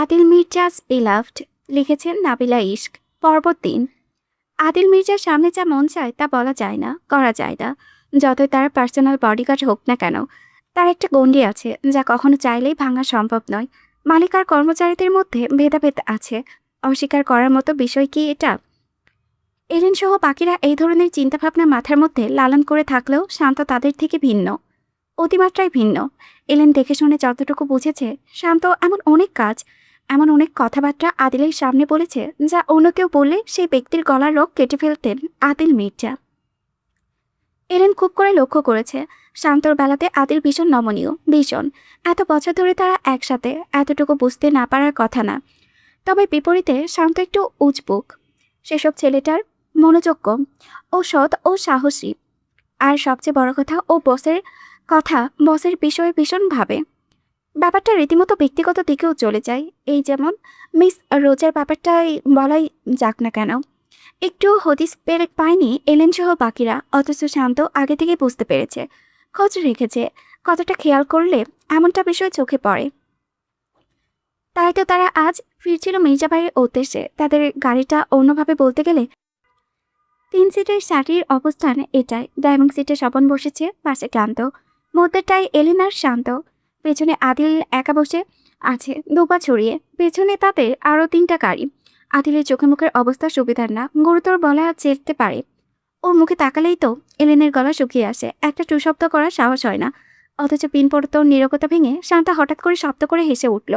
Adil মির্জা's beloved লিখেছেন নাবিলা ইশক। পর্ব ৩। আদিল মির্জার সামনে যা মন চায় তা বলা যায় না, করা যায় না। যতই তার পার্সোনাল বডিগার্ড হোক না কেন, তার একটা গণ্ডি আছে যা কখনো চাইলেই ভাঙা সম্ভব নয়। মালিক আর কর্মচারীদের মধ্যে ভেদাভেদ আছে, অস্বীকার করার মতো বিষয় কি এটা? এলেন সহ বাকিরা এই ধরনের চিন্তাভাবনা মাথার মধ্যে লালন করে থাকলেও শান্ত তাদের থেকে ভিন্ন, অতিমাত্রায় ভিন্ন। এলেন দেখে শুনে যতটুকু বুঝেছে, শান্ত এমন অনেক কাজ, এমন অনেক কথাবার্তা আদিলের সামনে বলেছে যা অন্য কেউ বললে সেই ব্যক্তির গলার রগ কেটে ফেলতেন আদিল মির্জা। এলেন খুব করে লক্ষ্য করেছে, শান্তর বেলাতে আদিল ভীষণ নমনীয়, ভীষণ। এত বছর ধরে তারা একসাথে, এতটুকু বুঝতে না পারার কথা না। তবে বিপরীতে শান্ত একটু উজবুক। সেসব ছেলেটার মনোযোগ কম, ও সৎ ও সাহসী। আর সবচেয়ে বড় কথা, ও বসের বিষয়ে ভীষণ ভাবে। ব্যাপারটা রীতিমতো ব্যক্তিগত দিকেও চলে যায়। এই যেমন মিস রোজার ব্যাপারটাই বলাই যাক না কেন, একটু হদিস পায়নি এলেন সহ বাকিরা, অথচ শান্ত আগে থেকে বুঝতে পেরেছে, খোঁজ রেখেছে। কতটা খেয়াল করলে এমনটা বিষয় চোখে পড়ে। তাই তো তারা আজ ফিরছিল মির্জা ভাইয়ের উদ্দেশ্যে। তাদের গাড়িটা অন্যভাবে বলতে গেলে ৩ সিটের সারির অবস্থান এটাই। ড্রাইভিং সিটে স্বপন বসেছে, পাশে ক্লান্ত, মধ্যেটায় এলেন আর শান্ত। পেছনে আদিল একা বসে আছে, দুপা ছড়িয়ে। পেছনে তাদের আরও ৩টা গাড়ি। আদিলের চোখে মুখের অবস্থা সুবিধার না, গুরুতর বলা যেতে পারে। ওর মুখে তাকালেই তো এলেনের গলা শুকিয়ে আসে, একটা টু শব্দ করার সাহস হয় না। অথচ পিনপড়ত নীরবতা ভেঙে শান্তা হঠাৎ করে শব্দ করে হেসে উঠল।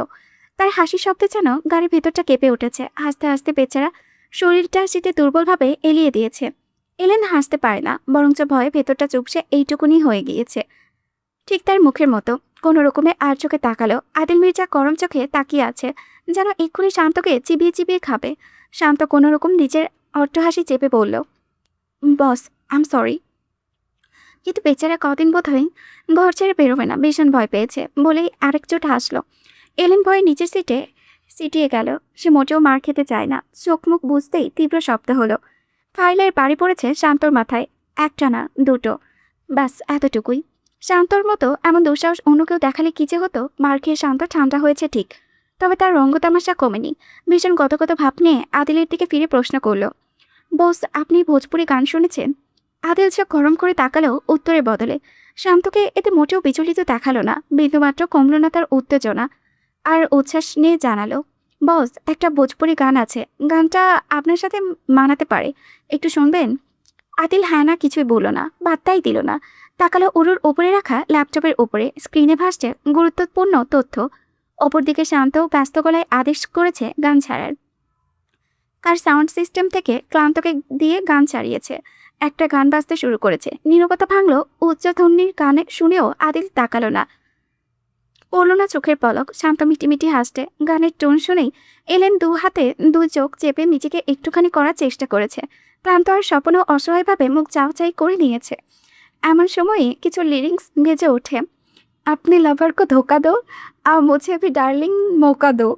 তার হাসির শব্দে যেন গাড়ির ভেতরটা কেঁপে উঠেছে। হাসতে হাসতে বেচারা শরীরটা শীতে দুর্বলভাবে এলিয়ে দিয়েছে। এলেন হাসতে পারে না, বরঞ্চ ভয়ে ভেতরটা চুপসে এইটুকুনি হয়ে গিয়েছে। ঠিক তার মুখের মতো। কোনো রকমে আর চোখে তাকালো। আদিল মির্জা গরম চোখে তাকিয়ে আছে, যেন এক্ষুনি শান্তকে চিবিয়ে চিবিয়ে খাবে। শান্ত কোনো রকম নিজের অট্টহাসি চেপে বলল, বস, আম সরি। কিন্তু বেচারা কদিন বোধ হয় ঘর ছেড়ে বেরোবে না, ভীষণ ভয় পেয়েছে বলেই আরেক চোট হাসলো। এলেন ভয়ে নিচের সিটে সিটিয়ে গেল। সে মোটেও মার খেতে চায় না। চোখ মুখ বুঝতেই তীব্র শব্দ হলো। ফাইলের বাড়ি পড়েছে শান্তর মাথায়, একটা না, দুটো। ব্যাস এতটুকুই। শান্তর মতো এমন দুঃসাহস অন্য কেউ দেখালে কি যে হতো। মার খেয়ে শান্ত ঠান্ডা হয়েছে ঠিক, তবে তার রঙ্গতামাশা কমেনি। ভীষণ গত ভাব নিয়ে আদিলের দিকে ফিরে প্রশ্ন করল, বস, আপনি ভোজপুরি গান শুনেছেন? আদিল চোখ গরম করে তাকালো উত্তরের বদলে। শান্তকে এতে মোটেও বিচলিত দেখালো না, বিন্দুমাত্র কমল না তার উত্তেজনা। আর উচ্ছ্বাস নিয়ে জানালো, বস, একটা ভোজপুরি গান আছে, গানটা আপনার সাথে মানাতে পারে, একটু শুনবেন? আদিল হ্যাঁ না কিছুই বলল না, বার্তাই দিল না। তাকালো উরুর ওপরে রাখা ল্যাপটপের উপরে। স্ক্রিনে ভাসছে গুরুত্বপূর্ণ তথ্য। অপরদিকে শান্ত ব্যস্ত গলায় আদেশ করেছে গান ছাড়ার। কার সাউন্ড সিস্টেম থেকে ক্লান্তকে দিয়ে গান চালিয়েছে। একটা গান বাজতে শুরু করেছে। নীরবতা ভাঙলো উচ্চধ্বনির গানে। শুনেও আদিল তাকালো না, পড়ল না চোখের পলক। শান্ত মিটিমিটি হাসতে গানের টোন শুনেই এলেন দু হাতে দুই চোখ চেপে নিজেকে একটুখানি করার চেষ্টা করেছে। ক্লান্ত আর স্বপ্নও অসহায়ভাবে মুখ চাওয়াচাই করে নিয়েছে। এমন সময়ে কিছু লিরিক্স ভেজে ওঠে, আপনি লাভার কো ধোকা দো, মুঝে ভি ডার্লিং মৌকা দো।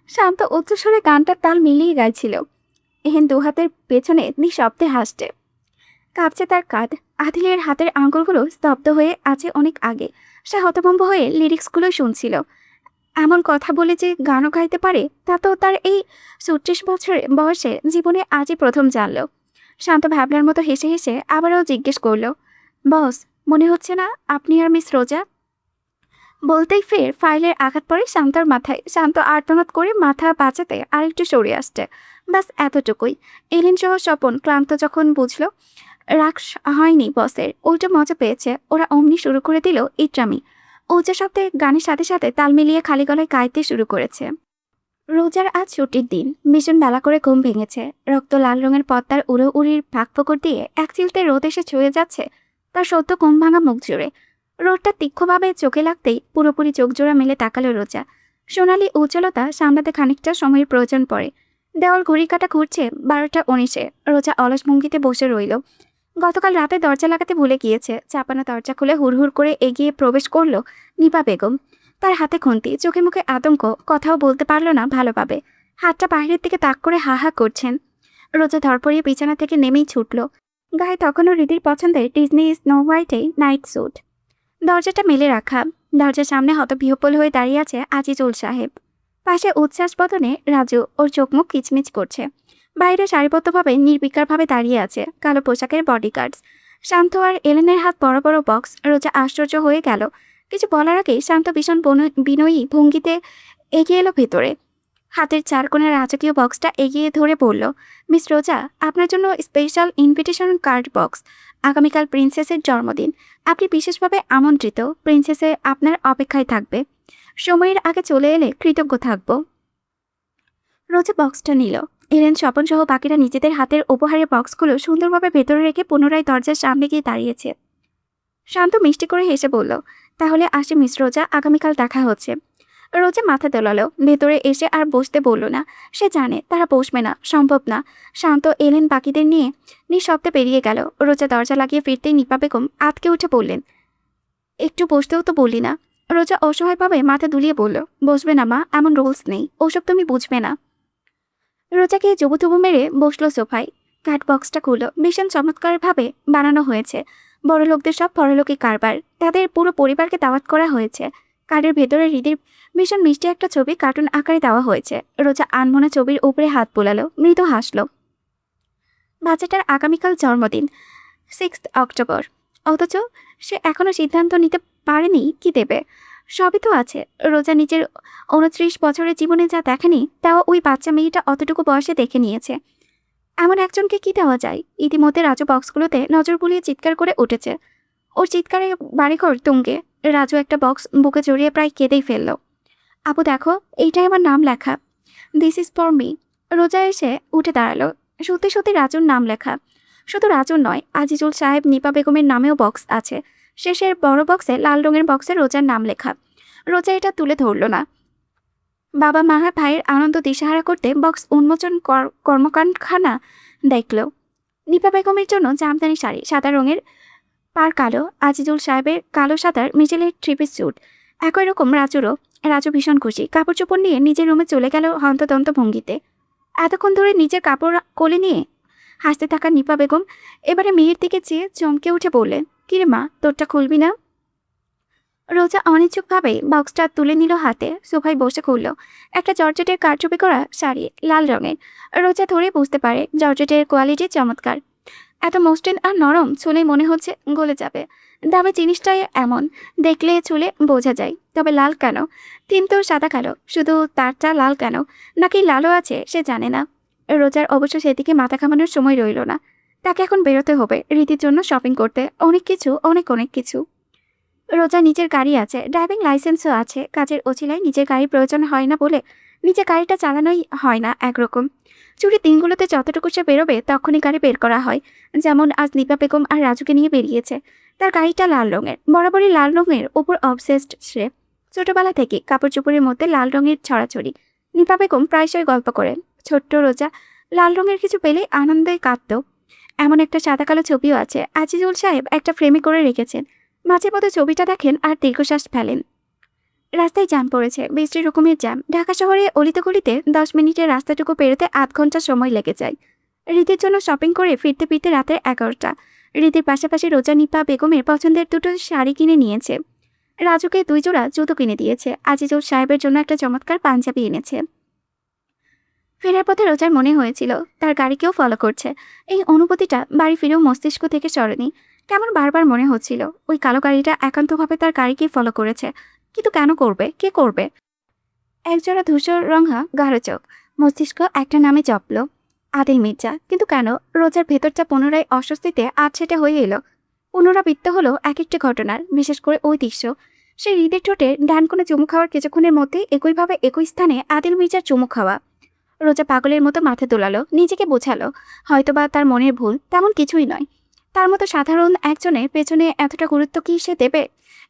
শান্ত উচ্চস্বরে গানটার তাল মিলিয়ে গাইছিল। এহেন দু হাতের পেছনে নিঃশব্দে হাসছে। কাঁপছে তার কাঁধ। আদিলের হাতের আঙ্গুলগুলো স্তব্ধ হয়ে আছে অনেক আগে। সে হতভম্ব হয়ে লিরিক্সগুলো শুনছিল। এমন কথা বলে যে গানও গাইতে পারে, তা তো তার এই ৩৬ বছরের বয়সে জীবনে আজই প্রথম জানল। শান্ত ভাবনার মতো হেসে হেসে আবারও জিজ্ঞেস করল, বস, মনে হচ্ছে না আপনি আর মিস রোজা? বলতেই ফের ফাইলের আঘাত পড়ে শান্তর মাথায়। শান্ত আর্তনাদ করে মাথা বাঁচাতে আরেকটু সরে আসছে। ব্যাস এতটুকুই। এলিন সহ স্বপন ক্লান্ত যখন বুঝলো রাগ হয়নি বসের, উল্টো মজা পেয়েছে, ওরা অমনি শুরু করে দিল ইট্রামি। উচ্চ শব্দে গানের সাথে সাথে তাল মিলিয়ে খালি গলায় গাইতে শুরু করেছে। রোজার আজ ছুটির দিন। ভীষণ বেলা করে ঘুম ভেঙেছে। রক্ত লাল রঙের পদ্মার উড়ো উড়ির ফাঁক দিয়ে এক চিলতে রোদ এসে ছুঁয়ে যাচ্ছে তার সদ্য ঘুম ভাঙা মুখ জুড়ে। রোদটা তীক্ষ্ণভাবে চোখে লাগতেই পুরোপুরি চোখ জোড়া মেলে তাকালো রোজা। সোনালি উজ্জ্বলতা সামলাতে খানিকটা সময়ের প্রয়োজন পড়ে। দেওয়াল ঘড়ি কাটা ঘুরছে 12টা 19-এ। রোজা অলস ভঙ্গিতে বসে রইল। গতকাল রাতে দরজা লাগাতে ভুলে গিয়েছে। চাপানো দরজা খুলে হুড়হুড় করে এগিয়ে প্রবেশ করল নিপা বেগম। তার হাতে খুন্তি, চোখে মুখে আতঙ্ক, কথাও বলতে পারল না ভালোভাবে। হাতটা বাইরের দিকে তাক করে হা হা করছেন। রোজা ধরপড়িয়ে বিছানা থেকে নেমেই ছুটল। গায়ে তখনও হৃদির পছন্দের ডিজনি স্নো হোয়াইটে নাইট স্যুট। দরজাটা মেলে রাখা। দরজার সামনে হতবিহ্বল হয়ে দাঁড়িয়ে আছে আজিজুল সাহেব। পাশে উচ্ছ্বাস বদনে রাজু, ওর চোখ মুখ কিচমিচ করছে। বাইরে সারিবদ্ধভাবে নির্বিকারভাবে দাঁড়িয়ে আছে কালো পোশাকের বডিগার্ডস। শান্ত আর এলেনের হাত বড় বড় বক্স। রোজা আশ্চর্য হয়ে গেল। কিছু বলার আগেই শান্ত ভীষণ বিনয়ী ভঙ্গিতে এগিয়ে এলো ভেতরে। হাতের চার কোণের রাজকীয় বক্সটা এগিয়ে ধরে বলল, মিস রোজা, আপনার জন্য স্পেশাল ইনভিটেশন কার্ড বক্স। আগামীকাল প্রিন্সেসের জন্মদিন। আপনি বিশেষভাবে আমন্ত্রিত। প্রিন্সেসে আপনার অপেক্ষায় থাকবে। সময়ের আগে চলে এলে কৃতজ্ঞ থাকব। রোজা বক্সটা নিল। এলেন, স্বপন সহ বাকিরা নিজেদের হাতের উপহারের বক্সগুলো সুন্দরভাবে ভেতরে রেখে পুনরায় দরজার সামনে গিয়ে দাঁড়িয়েছে। শান্ত মিষ্টি করে হেসে বলল, তাহলে আসি মিস রোজা, আগামীকাল দেখা হচ্ছে। রোজা মাথা দোলালো। ভেতরে এসে আর বসতে বলল না। সে জানে তারা বসবে না, সম্ভব না। শান্ত এলেন বাকিদের নিয়ে নিঃশব্দে বেরিয়ে গেল। রোজা দরজা লাগিয়ে ফিরতেই নিপা বেগম আতকে উঠে বললেন, একটু বসতেও তো বললি না। রোজা অসহায়ভাবে মাথা দুলিয়ে বলল, বসবে না মা, এমন রুলস নেই, ওসব তুমি বুঝবে না। রোজাকে জবুথুবু মেরে বসলো সোফায়। কাঠ বক্সটা খুলল। ভীষণ চমৎকারভাবে বানানো হয়েছে। বড় লোকদের সব পরলোকি কারবার। তাদের পুরো পরিবারকে দাওয়াত করা হয়েছে। কার্ডের ভেতরে হৃদির ভীষণ মিষ্টি একটা ছবি কার্টুন আকারে দেওয়া হয়েছে। রোজা আনমনা ছবির উপরে হাত বোলালো, মৃদু হাসলো। বাচ্চাটার আগামীকাল জন্মদিন, 6 অক্টোবর। অথচ সে এখনো সিদ্ধান্ত নিতে পারেনি কি দেবে। সবই তো আছে। রোজা নিজের 29 বছরের জীবনে যা দেখেনি, তাও ওই বাচ্চা মেয়েটা অতটুকু বয়সে দেখে নিয়েছে। এমন একজনকে কি দেওয়া যায়? ইতিমধ্যে রাজু বক্সগুলোতে নজর বুলিয়ে চিৎকার করে উঠেছে। ওর চিৎকারে বাড়িঘর তুঙ্গে। রাজু একটা বক্স বুকে জড়িয়ে প্রায় কেঁদেই ফেলল। আপু দেখো, এইটাই আমার নাম লেখা। This is for me. রোজা এসে উঠে দাঁড়ালো। সত্যি সত্যি রাজুর নাম লেখা। শুধু রাজুর নয়, আজিজুল সাহেব, নিপা বেগমের নামেও বক্স আছে। শেষের বড় বক্সে লাল রঙের বক্সে রোজার নাম লেখা। রোজা এটা তুলে ধরল না। বাবা মা ভাইয়ের আনন্দ দিশাহারা করতে বক্স উন্মোচন কর্মকাণ্ডখানা দেখল। নিপা বেগমের জন্য জামদানি শাড়ি সাদা রঙের, পার কালো। আজিজুল সাহেবের কালো সাদার মিচেলের থ্রি-পিস স্যুট। একই রকম রাজুরও। রাজু ভীষণ খুশি। কাপড় চোপড় নিয়ে নিজের রুমে চলে গেল হন্তদন্ত ভঙ্গিতে। এতক্ষণ ধরে নিজের কাপড় কোলে নিয়ে হাসতে থাকা নিপা বেগম এবারে মেয়ের দিকে চেয়ে চমকে উঠে বললেন, কিরে মা, তোরটা খুলবি না? রোজা অনিচ্ছুকভাবে বক্সটা তুলে নিল হাতে। সোফায় বসে খুলল। একটা জর্জেটের কারচুপি করা শাড়ি, লাল রঙের। রোজা ধরে বুঝতে পারে জর্জেটের কোয়ালিটি চমৎকার। এত মসৃণ আর নরম, ছুলে মনে হচ্ছে গলে যাবে। দামি জিনিসটাই এমন, দেখলে ছুলে বোঝা যায়। তবে লাল কেন? থিম তো সাদা কালো, শুধু তারটা লাল কেন? নাকি লালও আছে সে জানে না। রোজার অবশ্য সেদিকে মাথা ঘামানোর সময় রইল না। তাকে এখন বেরোতে হবে রীতির জন্য শপিং করতে। অনেক কিছু, অনেক অনেক কিছু। রোজা নিজের গাড়ি আছে, ড্রাইভিং লাইসেন্সও আছে। কাজের অছিলায় নিজের গাড়ির প্রয়োজন হয় না বলে নিজের গাড়িটা চালানোই হয় না একরকম। ছুটির দিনগুলোতে যতটুকু সে বেরোবে তখনই গাড়ি বের করা হয়। যেমন আজ নিপা বেগম আর রাজুকে নিয়ে বেরিয়েছে। তার গাড়িটা লাল রঙের, বরাবরই লাল রঙের ওপর অবসেসড সে। ছোটবেলা থেকে কাপড় চোপড়ের মধ্যে লাল রঙের ছড়াছড়ি। নিপা বেগম প্রায়শই গল্প করেন, ছোট্ট রোজা লাল রঙের কিছু পেলেই আনন্দে কাঁদত। এমন একটা সাদা কালো ছবিও আছে, আজিজুল সাহেব একটা ফ্রেমে করে রেখেছেন। মাঝে মধ্যে ছবিটা দেখেন আর দীর্ঘশ্বাস ফেলেন। রাস্তায় জ্যাম পড়েছে, বিশ্রী রকমের জ্যাম। ঢাকা শহরে অলিতে গলিতে 10 মিনিটের রাস্তাটুকু পেরোতে আধ ঘন্টা সময় লেগে যায়। রীতির জন্য শপিং করে ফিরতে ফিরতে রাতের 11টা। রীতির পাশাপাশি রোজা নিপা বেগমের পছন্দের দুটো শাড়ি কিনে নিয়েছে। রাজুকে 2 জোড়া জুতো কিনে দিয়েছে। আজিজুল সাহেবের জন্য একটা চমৎকার পাঞ্জাবি এনেছে। ফেরার পথে রোজার মনে হয়েছিল তার গাড়িকেও ফলো করছে। এই অনুভূতিটা বাড়ি ফিরেও মস্তিষ্ক থেকে সরেনি। কেমন বারবার মনে হচ্ছিল ওই কালো গাড়িটা একান্তভাবে তার গাড়িকে ফলো করেছে। কিন্তু কেন করবে? কে করবে? একজোড়া ধূসর রঙা গাঢ় চোখ। মস্তিষ্ক একটা নামে জপল, আদিল মির্জা। কিন্তু কেন? রোজার ভেতরটা পুনরায় অস্বস্তিতে আছাটে হয়ে এলো। পুনরাবৃত্ত হলো এক একটি ঘটনার, বিশেষ করে ওই দৃশ্য। সেই হৃদের ঠোঁটের ডান কোণে চুমু খাওয়ার কিছুক্ষণের মধ্যেই একইভাবে একই স্থানে আদিল মির্জার চুমু খাওয়া। রোজা পাগলের মতো মাথা দোলালো, নিজেকে বোঝালো হয়তোবা তার মনের ভুল, তেমন কিছুই নয়। তার মতো সাধারণ একজনের পেছনে এতটা গুরুত্ব কি সে দেবে?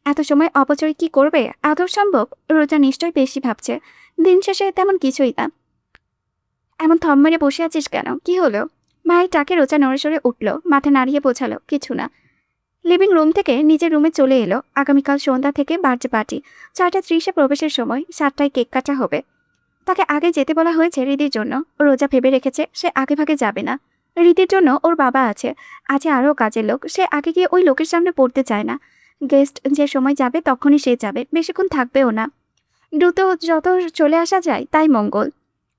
এত সময় অপচয় কি করবে? আদৌ সম্ভব? রোজা নিশ্চয়ই বেশি ভাবছে। দিন শেষে তেমন কিছুই না। এমন থম মেরে বসে আছিস কেন? কি হলো? মায়ের টাকে রোজা নড়েসড়ে উঠল, মাথা নাড়িয়ে বোঝালো, কিছু না। লিভিং রুম থেকে নিজের রুমে চলে এলো। আগামীকাল সন্ধ্যা থেকে বার্থডে পার্টি। 6:30-এ প্রবেশের সময়, 7টায় কেক কাটা হবে। তাকে আগে যেতে বলা হয়েছে হৃদির জন্য। রোজা ভেবে রেখেছে সে আগে ভাগে যাবে না। হৃদির জন্য ওর বাবা আছে, আরও কাজের লোক। সে আগে গিয়ে ওই লোকের সামনে পড়তে চায় না। গেস্ট যে সময় যাবে তখনই সে যাবে, বেশিক্ষণ থাকবেও না। দ্রুত যত চলে আসা যায় তাই মঙ্গল।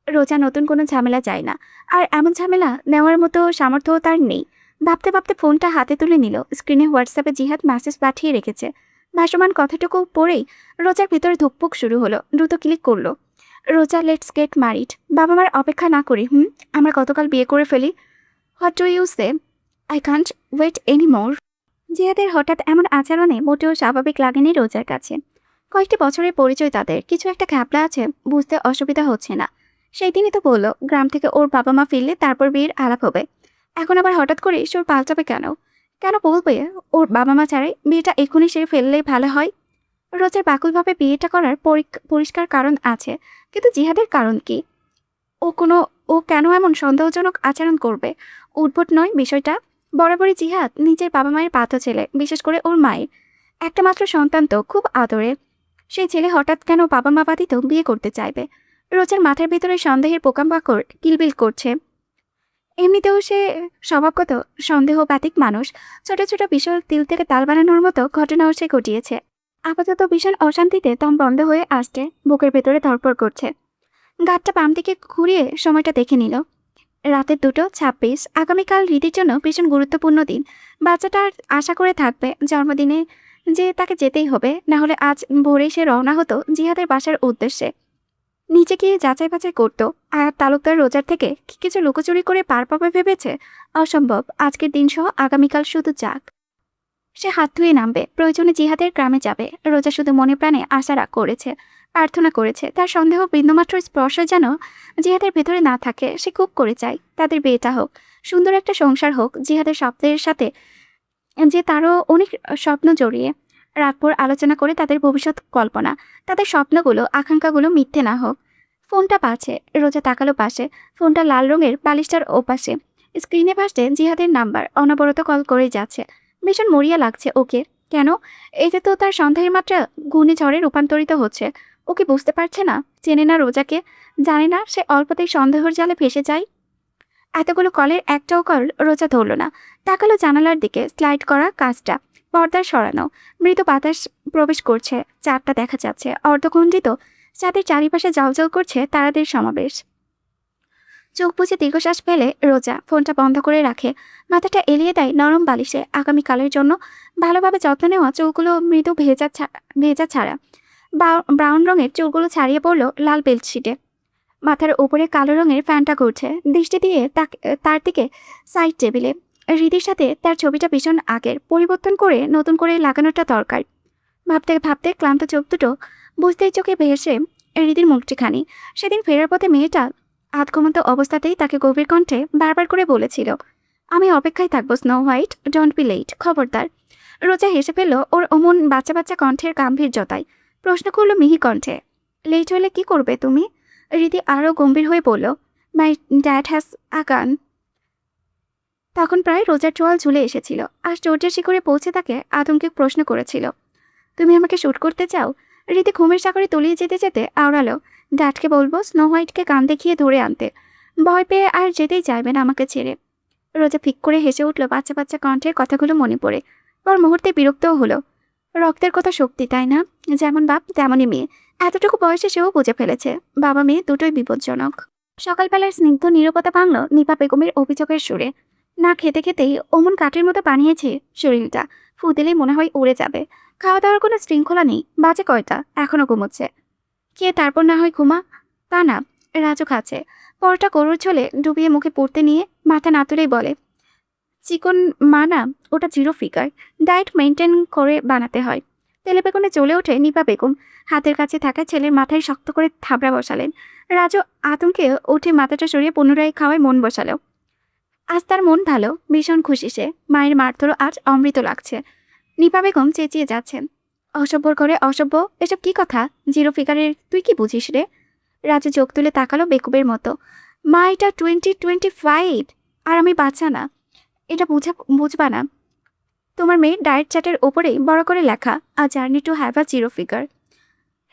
রোজা নতুন কোনো ঝামেলা চায় না, আর এমন ঝামেলা নেওয়ার মতো সামর্থ্যও তার নেই। ভাবতে ভাবতে ফোনটা হাতে তুলে নিল। স্ক্রিনে হোয়াটসঅ্যাপে জিহাদ মেসেজ পাঠিয়ে রেখেছে। ভাসমান কথাটুকু পড়েই রোজার ভিতরে ধুকপুক শুরু হলো। দ্রুত ক্লিক করলো। রোজা, লেটস গেট ম্যারিড। বাবা মার অপেক্ষা না করি আমরা গতকাল বিয়ে করে ফেলি। What do you say? I can't wait any more. জিহাদের হঠাৎ এমন আচরণে মোটেও স্বাভাবিক লাগেনি রোজার কাছে। কয়েকটি বছরের পরিচয় তাদের, কিছু একটা ঘাপলা আছে, বুঝতে অসুবিধা হচ্ছে না। সেই দিনই তো বলল গ্রাম থেকে ওর বাবা মা ফিরলে তারপর বিয়ের আলাপ হবে। এখন আবার হঠাৎ করে সুর পাল্টাবে কেন? কেন বলবে ওর বাবা মা ছাড়াই বিয়েটা এখনই সেরে ফেললেই ভালো হয়? রোজার বাকুলভাবে বিয়েটা করার পরিষ্কার কারণ আছে, কিন্তু জিহাদের কারণ কি? ও কোনো ও কেন এমন সন্দেহজনক আচরণ করবে? উদ্ভট নয় বিষয়টা? বরাবরই জিহাদ নিজের বাবা মায়ের পাথর ছেলে, বিশেষ করে ওর মায়ের একটা মাত্র সন্তান, তো খুব আদরের। সেই ছেলে হঠাৎ কেন বাবা মা বাদিত বিয়ে করতে চাইবে? রোজার মাথার ভিতরে সন্দেহের পোকামাকড় কিলবিল করছে। এমনিতেও সে স্বভাবগত সন্দেহবাতিক মানুষ। ছোট ছোট বিষয় তিল থেকে তাল বানানোর মতো ঘটনাও সে ঘটিয়েছে। আপাতত ভীষণ অশান্তিতে দম বন্ধ হয়ে আসছে, বুকের ভেতরে ধরপড় করছে। গাঁটটা বাম দিকে ঘুরিয়ে সময়টা দেখে নিল। রাতের 2:26। আগামীকাল হৃদির জন্য ভীষণ গুরুত্বপূর্ণ দিন। বাচ্চাটা আর আশা করে থাকবে জন্মদিনে যে তাকে যেতেই হবে, না হলে আজ ভোরেই সে রওনা হতো জিহাদের বাসার উদ্দেশ্যে। নিচে গিয়ে যাচাই বাছাই করতো আর তালুকদার রোজার থেকে কি কিছু লুকোচুরি করে পার পাবে ভেবেছে। অসম্ভব। আজকের দিন সহ আগামীকাল শুধু যাক। সে হাত ধুয়ে নামবে, প্রয়োজনে জিহাদের গ্রামে যাবে। রোজা শুধু মনে প্রাণে আশা করেছে, প্রার্থনা করেছে তার সন্দেহ বিন্দুমাত্র স্পর্শ যেন জিহাদের ভেতরে না থাকে। সে খুব করে চায় তাদের বিয়েটা হোক, সুন্দর একটা সংসার হোক জিহাদের স্বপ্নের সাথে, যে তারও অনেক স্বপ্ন জড়িয়ে। রাতভর আলোচনা করে তাদের ভবিষ্যৎ কল্পনা, তাদের স্বপ্নগুলো আকাঙ্ক্ষাগুলো মিথ্যে না হোক। ফোনটা পাচ্ছে। রোজা তাকালো পাশে। ফোনটা লাল রঙের, বালিশটার ওপাশে। স্ক্রিনে ভাসছে জিহাদের নাম্বার। অনবরত কল করেই যাচ্ছে। ভীষণ মরিয়া লাগছে ওকে। কেন? এতে তো তার সন্দেহের মাত্রা ঘূর্ণিঝড়ে রূপান্তরিত হচ্ছে। ওকে বুঝতে পারছে না, চেনে না রোজাকে, জানে না সে অল্পতেই সন্দেহের জালে ফেসে যায়। এতগুলো কলের একটাও কল রোজা ধরল না। তাকালো জানালার দিকে। স্লাইড করা কাজটা, পর্দার সরানো, মৃদু বাতাস প্রবেশ করছে। চারটা দেখা যাচ্ছে, অর্ধখণ্ডিত চাঁদের চারিপাশে জ্বলজ্বল করছে তারাদের সমাবেশ। চোখ বুজে দীর্ঘশ্বাস ফেলে রোজা ফোনটা বন্ধ করে রাখে। মাথাটা এলিয়ে দেয় নরম বালিশে। আগামীকালের জন্য ভালোভাবে যত্ন নেওয়া চুলগুলো মৃদু ভেজা ছাড়া ব্রাউন রঙের চুলগুলো ছাড়িয়ে পড়লো লাল বেডশিটে। মাথার উপরে কালো রঙের ফ্যানটা ঘুরছে। দৃষ্টি দিয়ে তার দিকে সাইড টেবিলে। হৃদির সাথে তার ছবিটা ভীষণ আগের, পরিবর্তন করে নতুন করে লাগানোটা দরকার। ভাবতে ভাবতে ক্লান্ত চোখ দুটো বুঝতেই চোখে ভেসে হৃদির মুখটিখানি। সেদিন ফেরার পথে মেয়েটা আধঘুমন্ত অবস্থাতেই তাকে গভীর কণ্ঠে বারবার করে বলেছিল, আমি অপেক্ষায় থাকবো snow white, don't be late. খবরদার। রোজা হেসে ফেলল ওর অমন বাচ্চা বাচ্চা কণ্ঠের গাম্ভীর্যতায়। প্রশ্ন করলো মিহি কণ্ঠে, লেট হলে কি করবে তুমি? রীতি আরও গম্ভীর হয়ে বলল, মাই ড্যাড হ্যাজ আ গান। তখন প্রায় রোজার চোয়াল ঝুলে এসেছিল। আশ্চর্যের শিখরে পৌঁছে তাকে আতঙ্কে প্রশ্ন করেছিল, তুমি আমাকে শ্যুট করতে চাও? রীতি ঘুমের সাগরে তলিয়ে যেতে যেতে আওড়ালো, ড্যাডকে বলবো স্নো হোয়াইটকে গান দেখিয়ে ধরে আনতে। ভয় পেয়ে আর যেতেই চাইবে না আমাকে ছেড়ে। রোজা ফিক করে হেসে উঠল বাচ্চা বাচ্চা কণ্ঠের কথাগুলো মনে পড়ে। পর মুহূর্তে বিরক্তও হলো। রক্তের কথা শক্তি, তাই না? যেমন বাপ তেমনই মেয়ে। এতটুকু বয়সে সেও বুঝে ফেলেছে বাবা মেয়ে দুটোই বিপজ্জনক। সকালবেলার স্নিগ্ধ নীরবতা ভাঙল নিপা বেগমের অভিযোগের সুরে। না খেতে খেতেই অমন কাঠের মতো বানিয়েছে শরীরটা, ফু দিলেই মনে হয় উড়ে যাবে। খাওয়া দাওয়ার কোনো শৃঙ্খলা নেই। বাজে কয়টা, এখনো ঘুমোচ্ছে। খেয়ে তারপর না হয় ঘুমা, তা না, রাজু খাচ্ছে। পরোটা গরুর ঝোলে ডুবিয়ে মুখে পড়তে নিয়ে মাথা না তুলেই বলে, চিকন মা না, ওটা জিরো ফিগার, ডায়েট মেনটেন করে বানাতে হয়। তেলে বেগুনে জ্বলে ওঠে নিপা বেগম। হাতের কাছে থাকা ছেলের মাথায় শক্ত করে থাবড়া বসালেন। রাজু আতঙ্কে উঠে মাথাটা সরিয়ে পুনরায় খাওয়ায় মন বসালো। আজ তার মন ভালো, ভীষণ খুশি সে। মায়ের মারধরও আজ অমৃত লাগছে। নিপা বেগম চেঁচিয়ে যাচ্ছেন, অসভ্যর ঘরে অসভ্য, এসব কি কথা? জিরো ফিগারের তুই কি বুঝিস রে? রাজু চোখ তুলে তাকালো বেকুবের মতো। মা, এটা 2025, আর আমি বাচ্চা না। এটা বুঝবা না? তোমার মেয়ের ডায়েট চার্টের ওপরেই বড় করে লেখা, আ journey to have a zero figure.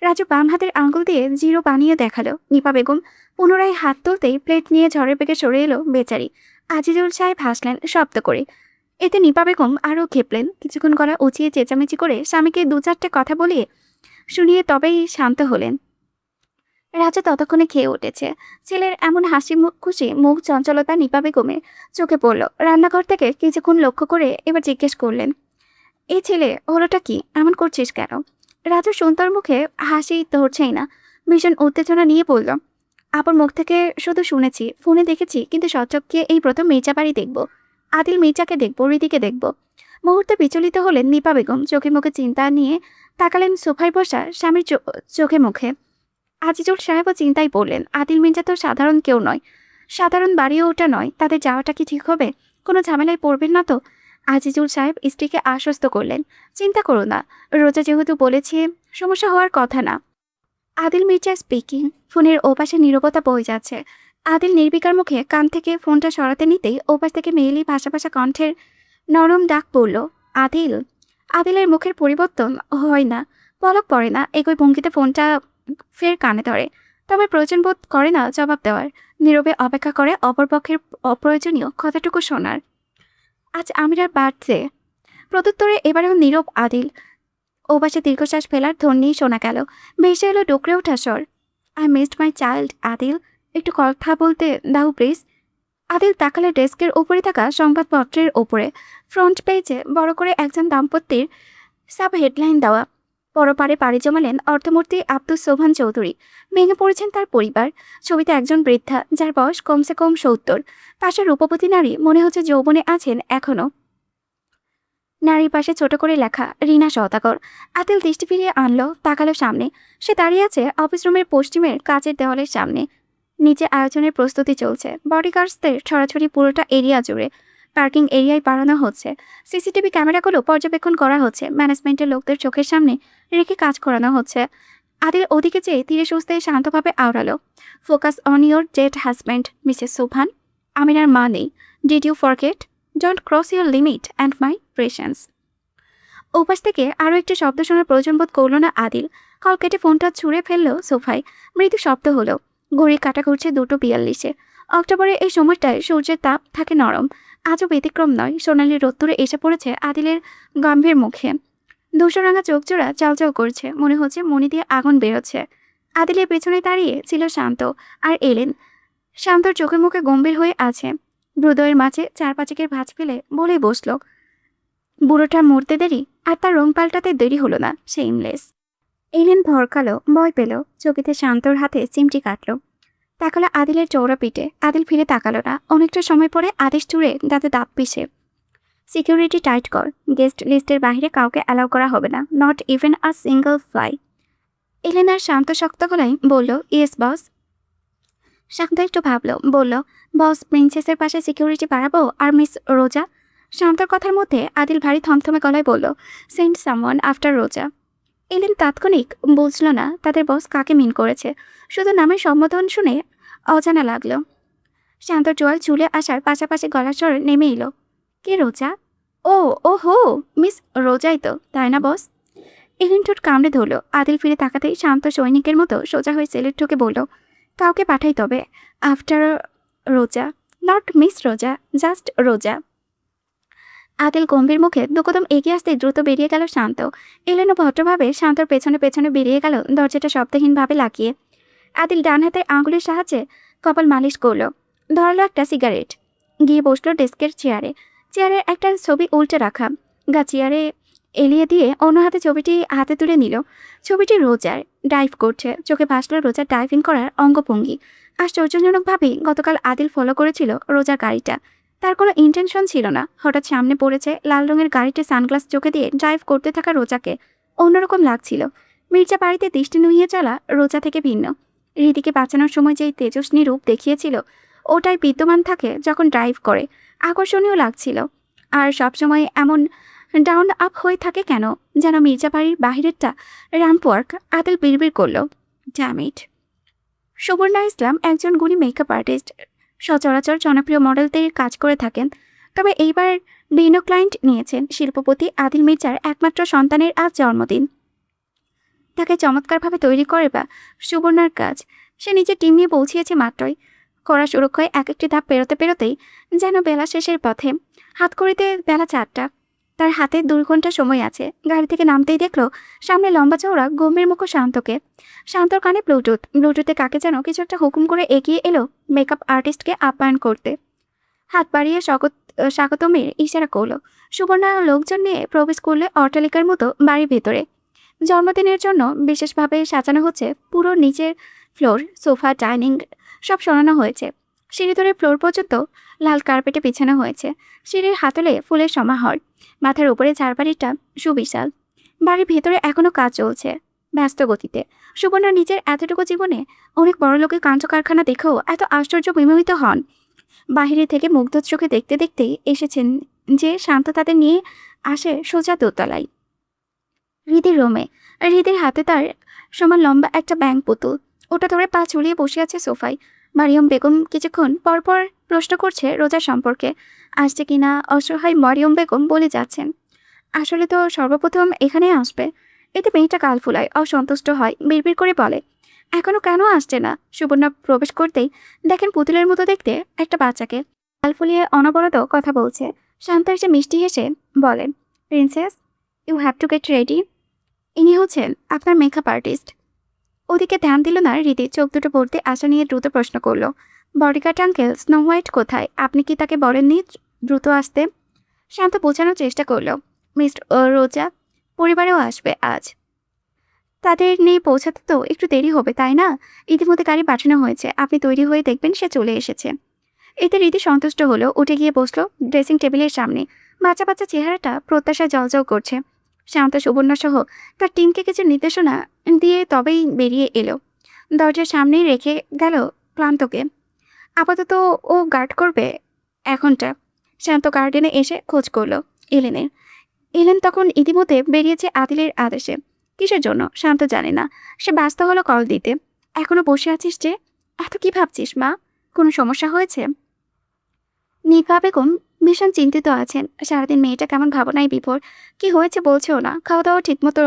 Raju বাম হাতের আঙ্গুল দিয়ে জিরো বানিয়ে দেখালো। নিপা বেগম পুনরায় হাত তুলতেই প্লেট নিয়ে ঝড়ের বেগে সরে এলো বেচারি। আজিজুল সাহেব হাসলেন শব্দ করে। এতে নিপা বেগম আরও খেপলেন। কিছুক্ষণ গলা উঁচিয়ে চেঁচামেচি করে স্বামীকে 2-4টে কথা বলিয়ে শুনিয়ে তবেই শান্ত হলেন। রাজা ততক্ষণে খেয়ে উঠেছে। ছেলের এমন হাসি খুশি মুখ চঞ্চলতা নিপা বেগমের চোখে পড়ল। রান্নাঘর থেকে কিছুক্ষণ লক্ষ্য করে এবার জিজ্ঞেস করলেন, এই ছেলে হলোটা কি? এমন করছিস কেন? রাজু সুন্দর মুখে হাসি ধরছেই না, ভীষণ উত্তেজনা নিয়ে বলল, আপুর মুখ থেকে শুধু শুনেছি, ফোনে দেখেছি, কিন্তু সচক্ষে এই প্রথম মির্জা বাড়ি দেখব। আদিল মির্জাকে দেখব, রীতিকে দেখব। মুহূর্তে বিচলিত হলেন নিপা বেগম। চোখে মুখে চিন্তা নিয়ে তাকালেন সোফায় বসা স্বামীর চোখে মুখে। আজিজুল সাহেবও চিন্তায় পড়লেন। আদিল মির্জা তো সাধারণ কেউ নয়, সাধারণ বাড়িও ওটা নয়। তাদের যাওয়াটা কি ঠিক হবে? কোনো ঝামেলায় পড়বেন না তো? আজিজুল সাহেব স্ত্রীকে আশ্বস্ত করলেন, চিন্তা করো না, রোজা যেহেতু বলেছে, সমস্যা হওয়ার কথা না। আদিল মির্জা স্পিকিং। ফোনের ওপাশে নীরবতা বয়ে যাচ্ছে। আদিল নির্বিকার মুখে কান থেকে ফোনটা সরাতে নিতেই ওপাশ থেকে মেয়েলি ভাষা ভাষা কণ্ঠের নরম ডাক পড়ল, আদিল। আদিলের মুখের পরিবর্তন হয় না, পলক পড়ে না, একই ভঙ্গিতে ফোনটা ফের কানে ধরে। তবে প্রয়োজন বোধ করে না জবাব দেওয়ার। নীরবে অপেক্ষা করে অপরপক্ষের অপ্রয়োজনীয় কথাটুকু শোনার। আজ আমিরার বার্থডে। প্রত্যুত্তরে এবারেও নীরব আদিল। ওপাশে দীর্ঘশ্বাস ফেলার ধ্বনি শোনা গেল। ভেসে এলো ডুকরে ওঠা স্বর, I missed my child. Adil, একটু কথা বলতে দাও প্লিজ। আদিল তাকালে ডেস্কের ওপরে থাকা সংবাদপত্রের ওপরে ফ্রন্ট পেজে বড় করে একজন দাম্পত্যের সাব হেডলাইন দেওয়া। পরপারে পাড়ি জমালেন অর্থমূর্তি আব্দুস সোবহান চৌধুরী। ভেঙে পড়েছেন তার পরিবার। ছবিতে একজন বৃদ্ধা, যার বয়স কমসে কম ৭০। পাশে রূপবতী নারী, মনে হচ্ছে যৌবনে আছেন এখনো। নারীর পাশে ছোট করে লেখা, রিনা সওদাগর। আদিল দৃষ্টি ফিরিয়ে আনলো, তাকালো সামনে। সে দাঁড়িয়ে আছে অফিস রুমের পশ্চিমের কাচের দেওয়ালের সামনে। নিচে আয়োজনের প্রস্তুতি চলছে। বডিগার্ডসদের ছড়াছড়ি পুরোটা এরিয়া জুড়ে। পার্কিং এরিয়ায় বাড়ানো হচ্ছে। সিসিটিভি ক্যামেরাগুলো পর্যবেক্ষণ করা হচ্ছে। ম্যানেজমেন্টের লোকদের চোখের সামনে রেখে কাজ করানো হচ্ছে। আদিল ওদিকে চেয়ে ধীরে সুস্থে শান্তভাবে আওড়ালো, focus on your dead husband Mrs Sobhan. আমিনার মা নেই। Did you forget? Don't cross your limit and my patience. ওপাশ থেকে আরও একটি শব্দ শোনার প্রয়োজন বোধ করল না আদিল। কল কেটে ফোনটা ছুঁড়ে ফেললো সোফায়। মৃদু শব্দ হলো। ঘড়ির কাঁটা ঘুরছে 2:42। অক্টোবরে এই সময়টায় সূর্যের তাপ থাকে নরম। আজও ব্যতিক্রম নয়। সোনালি রোদ্দুরে এসে পড়েছে আদিলের গম্ভীর মুখে। ধূসরাঙা চোখজোড়া চালচাল করছে, মনে হচ্ছে মনি দিয়ে আগুন বেরোচ্ছে। আদিলের পেছনে দাঁড়িয়ে ছিল শান্ত আর এলেন। শান্তর চোখে মুখে গম্ভীর হয়ে আছে। হৃদয়ের মাঝে 4-5 ভাঁজ ফেলে বলে বসল, বুড়োটা মরতে দেরি, আর তার রং পাল্টাতে দেরি হলো না। শেমলেস। এলেন ভরকালো, ভয় পেল। চকিতে শান্তর হাতে চিমটি কাটল। তাকালো আদিলের চৌড়া পিঠে। আদিল ফিরে তাকালো না। অনেকটা সময় পরে আদেশ জুড়ে দাঁতে দাঁত পিষে, সিকিউরিটি টাইট কর। গেস্ট লিস্টের বাইরে কাউকে অ্যালাউ করা হবে না, not even a single fly. এলেনার শান্ত শক্ত গলায় বলল, ইয়েস বস। শান্ত একটু ভাবলো, বলল, বস, প্রিন্সেসের পাশে সিকিউরিটি বাড়াবো? আর মিস রোজা? শান্তর কথার মধ্যে আদিল ভারী থমথমে গলায় বলল, সেন্ড সামওয়ান আফটার রোজা। এলেন তাৎক্ষণিক বুঝল না তাদের বস কাকে মিন করেছে। শুধু নামের সম্বোধন শুনে অজানা লাগলো। শান্তর জোয়াল চুলে আসার পাশাপাশি গলার স্বর নেমে এলো, কে রোজা? ও ও হো, মিস রোজাই তো, তাই না বস? এলেন ঠোঁট কামড়ে ধরল। আদিল ফিরে তাকাতেই শান্ত সৈনিকের মতো সোজা হয়ে সেলের ঠোকে বলল, কাউকে পাঠাই তবে আফটার রোজা, নট মিস রোজা, জাস্ট রোজা। আদিল গম্ভীর মুখে দুকদম এগিয়ে আসতে দ্রুত বেরিয়ে গেল শান্ত। এলেনও ভদ্রভাবে শান্তর পেছনে পেছনে বেরিয়ে গেল, দরজাটা শব্দহীনভাবে লাগিয়ে। আদিল ডান হাতের আঙুলের সাহায্যে কপাল মালিশ করল। ধরালো একটা সিগারেট। গিয়ে বসলো ডেস্কের চেয়ারে। চেয়ারের একটা ছবি উল্টে রাখা। চেয়ারে এলিয়ে দিয়ে অন্য হাতে ছবিটি হাতে তুলে নিল। ছবিটি রোজার ডাইভ করছে। চোখে ভাসল রোজার ডাইভিং করার অঙ্গভঙ্গি। আশ্চর্যজনকভাবেই গতকাল আদিল ফলো করেছিল রোজার গাড়িটা। তার কোনো ইন্টেনশন ছিল না। হঠাৎ সামনে পড়েছে লাল রঙের গাড়িতে সানগ্লাস চোখে দিয়ে ড্রাইভ করতে থাকা রোজাকে অন্যরকম লাগছিল। মির্জা বাড়িতে দৃষ্টি নুইয়ে চলা রোজা থেকে ভিন্ন। রীতিকে বাঁচানোর সময় যেই তেজস্বী রূপ দেখিয়েছিল, ওটাই বিদ্যমান থাকে যখন ড্রাইভ করে। আকর্ষণীয় লাগছিল। আর সবসময় এমন ডাউন আপ হয়ে থাকে কেন, যেন মির্জা বাড়ির বাহিরেরটা র্যাম্পওয়ার্ক। আদিল বিড়বিড় করল, ড্যামিট। সুবর্ণা ইসলাম একজন গুণী মেকআপ আর্টিস্ট। সচরাচর জনপ্রিয় মডেলদের কাজ করে থাকেন। তবে এইবার ভিন্ন ক্লায়েন্ট নিয়েছেন। শিল্পপতি আদিল মির্জার একমাত্র সন্তানের আজ জন্মদিন। তাকে চমৎকারভাবে তৈরি করে বা সুবর্ণার কাজ। সে নিজের টিম নিয়ে পৌঁছিয়েছে মাত্রই। কড়া সুরক্ষায় এক একটি ধাপ পেরোতে পেরোতেই যেন বেলা শেষের পথে। হাত করিতে বেলা 4টা। তার হাতে 2 ঘন্টা সময় আছে। গাড়ি থেকে নামতেই দেখলো সামনে লম্বা চওড়া গম্ভীর মুখ শান্তকে। শান্তর কানে ব্লুটুথে কাকে যেন কিছু একটা হুকুম করে এগিয়ে এলো মেকআপ আর্টিস্টকে আপ্যায়ন করতে। হাত বাড়িয়ে স্বাগতমের ইশারা করলো। সুবর্ণা লোকজন নিয়ে প্রবেশ করলে অট্টালিকার মতো বাড়ির ভেতরে। জন্মদিনের জন্য বিশেষভাবে সাজানো হচ্ছে। পুরো নিচের ফ্লোর, সোফা, ডাইনিং সব সরানো হয়েছে। সিঁড়ি ধরে ফ্লোর পর্যন্ত লাল কার্পেটে বিছানো হয়েছে। সিঁড়ির হাতলে ফুলের সমাহার। মাথার উপরে চারবাড়িটা সুবিশাল। বাড়ির ভেতরে এখনো কাজ চলছে ব্যস্ত গতিতে। সুবর্ণা নিজের এতটুকু জীবনে অনেক বড় লোকের কাণ্ড কারখানা দেখেও এত আশ্চর্য বিমোহিত হন। বাহিরে থেকে মুগ্ধ চোখে দেখতে দেখতে এসেছেন যে শান্ত তাদের নিয়ে আসে সোজা দোতলায় হৃদির রোমে। হৃদির হাতে তার সমান লম্বা একটা ব্যাঙ পুতুল। ওটা ধরে পা ঝুলিয়ে বসে আছে সোফায়। মারিয়ম বেগম কিছুক্ষণ পরপর প্রশ্ন করছে রোজা সম্পর্কে। আসছে কিনা অসহায় মারিয়ম বেগম বলে যাচ্ছেন, আসলে তো সর্বপ্রথম এখানে আসবে। এতে মেয়েটা গাল ফুলায়, অসন্তুষ্ট হয়, বিড়বিড় করে বলে, এখনো কেন আসছে না? সুবর্ণা প্রবেশ করতেই দেখেন পুতুলের মতো দেখতে একটা বাচ্চাকে গাল ফুলিয়ে অনবরত কথা বলছে। শান্ত এসে মিষ্টি হেসে বলেন, princess, you have to get ready. ইনি হচ্ছেন আপনার মেকআপ আর্টিস্ট। ওদিকে ধ্যান দিল না রীতি। চোখ দুটো পড়তে আশা নিয়ে দ্রুত প্রশ্ন করলো, বডিগার্ড আঙ্কেল স্নো হোয়াইট কোথায়? আপনি কি তাকে বলেননি দ্রুত আসতে? শান্ত বোঝানোর চেষ্টা করলো, মিস রোজা পরিবারেও আসবে আজ। তাদের নিয়ে পৌঁছাতে তো একটু দেরি হবে, তাই না? ইতিমধ্যে গাড়ি পাঠানো হয়েছে, আপনি তৈরি হয়ে দেখবেন সে চলে এসেছে। এতে রীতি সন্তুষ্ট হলো। উঠে গিয়ে বসলো ড্রেসিং টেবিলের সামনে। বাচ্চা বাচ্চা চেহারাটা প্রত্যাশায় জলজল করছে। শান্ত সুবর্ণা সহ তার টিমকে কিছু নির্দেশনা দিয়ে তবেই বেরিয়ে এলো। দরজার সামনেই রেখে গেল ক্লান্তকে। আপাতত ও গার্ড করবে এখনটা। শান্ত গার্ডেনে এসে খোঁজ করলো এলেনের। এলেন তখন ইতিমধ্যে বেরিয়েছে আদিলের আদেশে। কিসের জন্য শান্ত জানে না। সে ব্যস্ত হলো কল দিতে। এখনো বসে আছিস যে? এত কি ভাবছিস মা? কোনো সমস্যা হয়েছে? নিভা বেগম ভীষণ চিন্তিত আছেন। সারাদিন মেয়েটা কেমন ভাবনায় বিভোর। কি হয়েছে বলছেও না, খাওয়া দাওয়া ঠিকমতো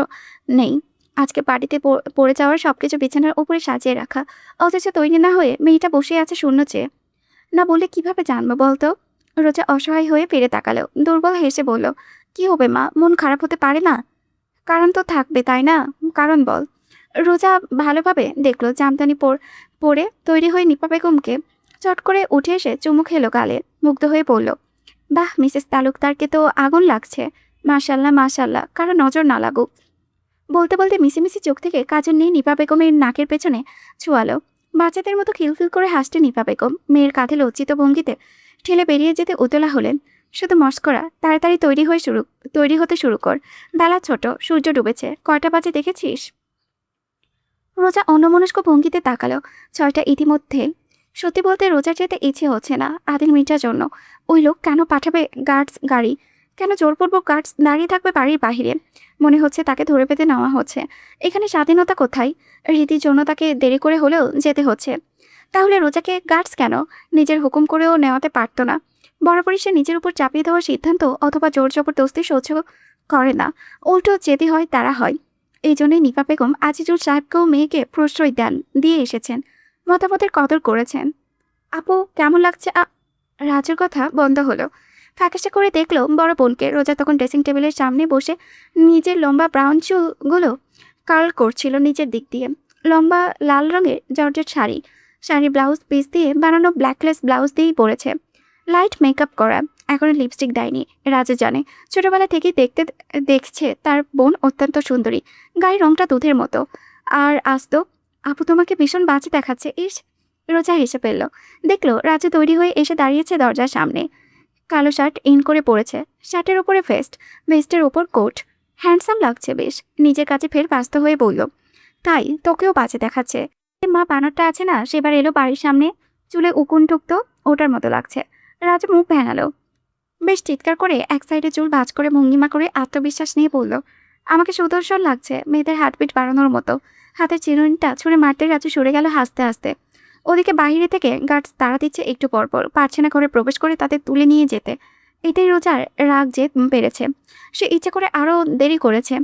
নেই। আজকে পার্টিতে পড়ে যাওয়ার সবকিছু বিছানার উপরে সাজিয়ে রাখা, অথচ তৈরি না হয়ে মেয়েটা বসে আছে শূন্য চেয়ে। না বললে কিভাবে জানবো বলতো? রোজা অসহায় হয়ে ফিরে তাকালো। দুর্বল হেসে বলল, কি হবে মা, মন খারাপ হতে পারে না? কারণ তো থাকবে, তাই না? কারণ বল। রোজা ভালোভাবে দেখলো জামদানি পরে তৈরি হয়ে নিপা বেগমকে চট করে উঠে এসে চুমু খেলো গালে। মুগ্ধ হয়ে বলল, বাহ, মিসেস তালুকদারকে তো আগুন লাগছে। মাশাল্লাহ মাশাল্লাহ, কারো নজর না লাগুক। বলতে বলতে মিশিমিশি চোখ থেকে কাজল নিয়ে নিপা বেগমের নাকের পেছনে ছোয়ালো। বাচ্চাদের মতো খিলখিল করে হাসতে নিপা বেগম মেয়ের কাঁধে লজ্জিত ভঙ্গিতে ঠেলে বেরিয়ে যেতে উতলা হলেন। শুধু মস্করা, তাড়াতাড়ি তৈরি হতে শুরু কর। বেলা ছোট, সূর্য ডুবেছে। কয়টা বাজে দেখেছিস? রোজা অন্যমনস্ক ভঙ্গিতে তাকালো। 6টা ইতিমধ্যে। সত্যি বলতে রোজার যেতে ইচ্ছে হচ্ছে না আদিল মির্জার জন্য। ওই লোক কেন পাঠাবে গার্ডস গাড়ি? কেন জোরপূর্বক গার্ডস দাঁড়িয়ে থাকবে বাড়ির বাহিরে? মনে হচ্ছে তাকে ধরে পেতে নেওয়া হচ্ছে। এখানে স্বাধীনতা কোথায়? রীতির জন্য তাকে দেরি করে হলেও যেতে হচ্ছে। তাহলে রোজাকে গার্ডস কেন? নিজের হুকুম করেও নেওয়াতে পারত না। বরাবরই সে নিজের উপর চাপিয়ে দেওয়ার সিদ্ধান্ত অথবা জোর জবরদস্তি সহ্য করে না। উল্টো যেতে হয় তারা হয়। এই জন্যই নিপা বেগম আজিজুল সাহেবকেও মেয়েকে প্রশ্রয় দিয়ে এসেছেন। মতামতের কদর করেছেন। আপু কেমন লাগছে? রাজুর কথা বন্ধ হলো। ফ্যাকাশে করে দেখলো বড় বোনকে। রোজা তখন ড্রেসিং টেবিলের সামনে বসে নিজের লম্বা ব্রাউন চুলগুলো কার্ল করছিল নিচের দিক দিয়ে। লম্বা লাল রঙের জর্জেট শাড়ি ব্লাউজ পিস দিয়ে বানানো ব্ল্যাকলেস ব্লাউজ দিয়েই পরেছে। লাইট মেকআপ করা, এখনো লিপস্টিক দেয়নি। রাজু জানে ছোটবেলা থেকেই দেখছে তার বোন অত্যন্ত সুন্দরী। গায়ের রংটা দুধের মতো আর আস্ত। আপু তোমাকে ভীষণ বাজে দেখাচ্ছে। ইস, রোজা হেসে ফেলল। দেখলো রাজু তৈরি হয়ে এসে দাঁড়িয়েছে দরজার সামনে। কালো শার্ট ইন করে পরেছে। শার্টের উপরে ভেস্টের উপর কোট। হ্যান্ডসাম লাগছে বেশ। নিজের কাছে ফের ব্যস্ত হয়ে বলল, তাই তোকেও বাজে দেখাচ্ছে। মা বানরটা আছে না, সেবার এলো বাড়ির সামনে, চুলে উকুন টুকতো, ওটার মতো লাগছে। রাজু মুখ ভেঙালো। বেশ চিৎকার করে এক সাইডে চুল ভাঁজ করে ভঙ্গিমা করে আত্মবিশ্বাস নিয়ে বলল, আমাকে সুদর্শন লাগছে, মেয়েদের হার্টবিট বাড়ানোর মতো। হাতের চিরুনিটা ছুঁড়ে মারতে রাজু সরে গেল হাসতে হাসতে। ওদিকে বাইরে থেকে গার্ডস তাড়া দিচ্ছে একটু পরপর, পারছে না ঘরে প্রবেশ করে তাদের তুলে নিয়ে যেতে। এটাই রোজার রাগ জেদ বেড়েছে। সে ইচ্ছে করে আরও দেরি করেছে।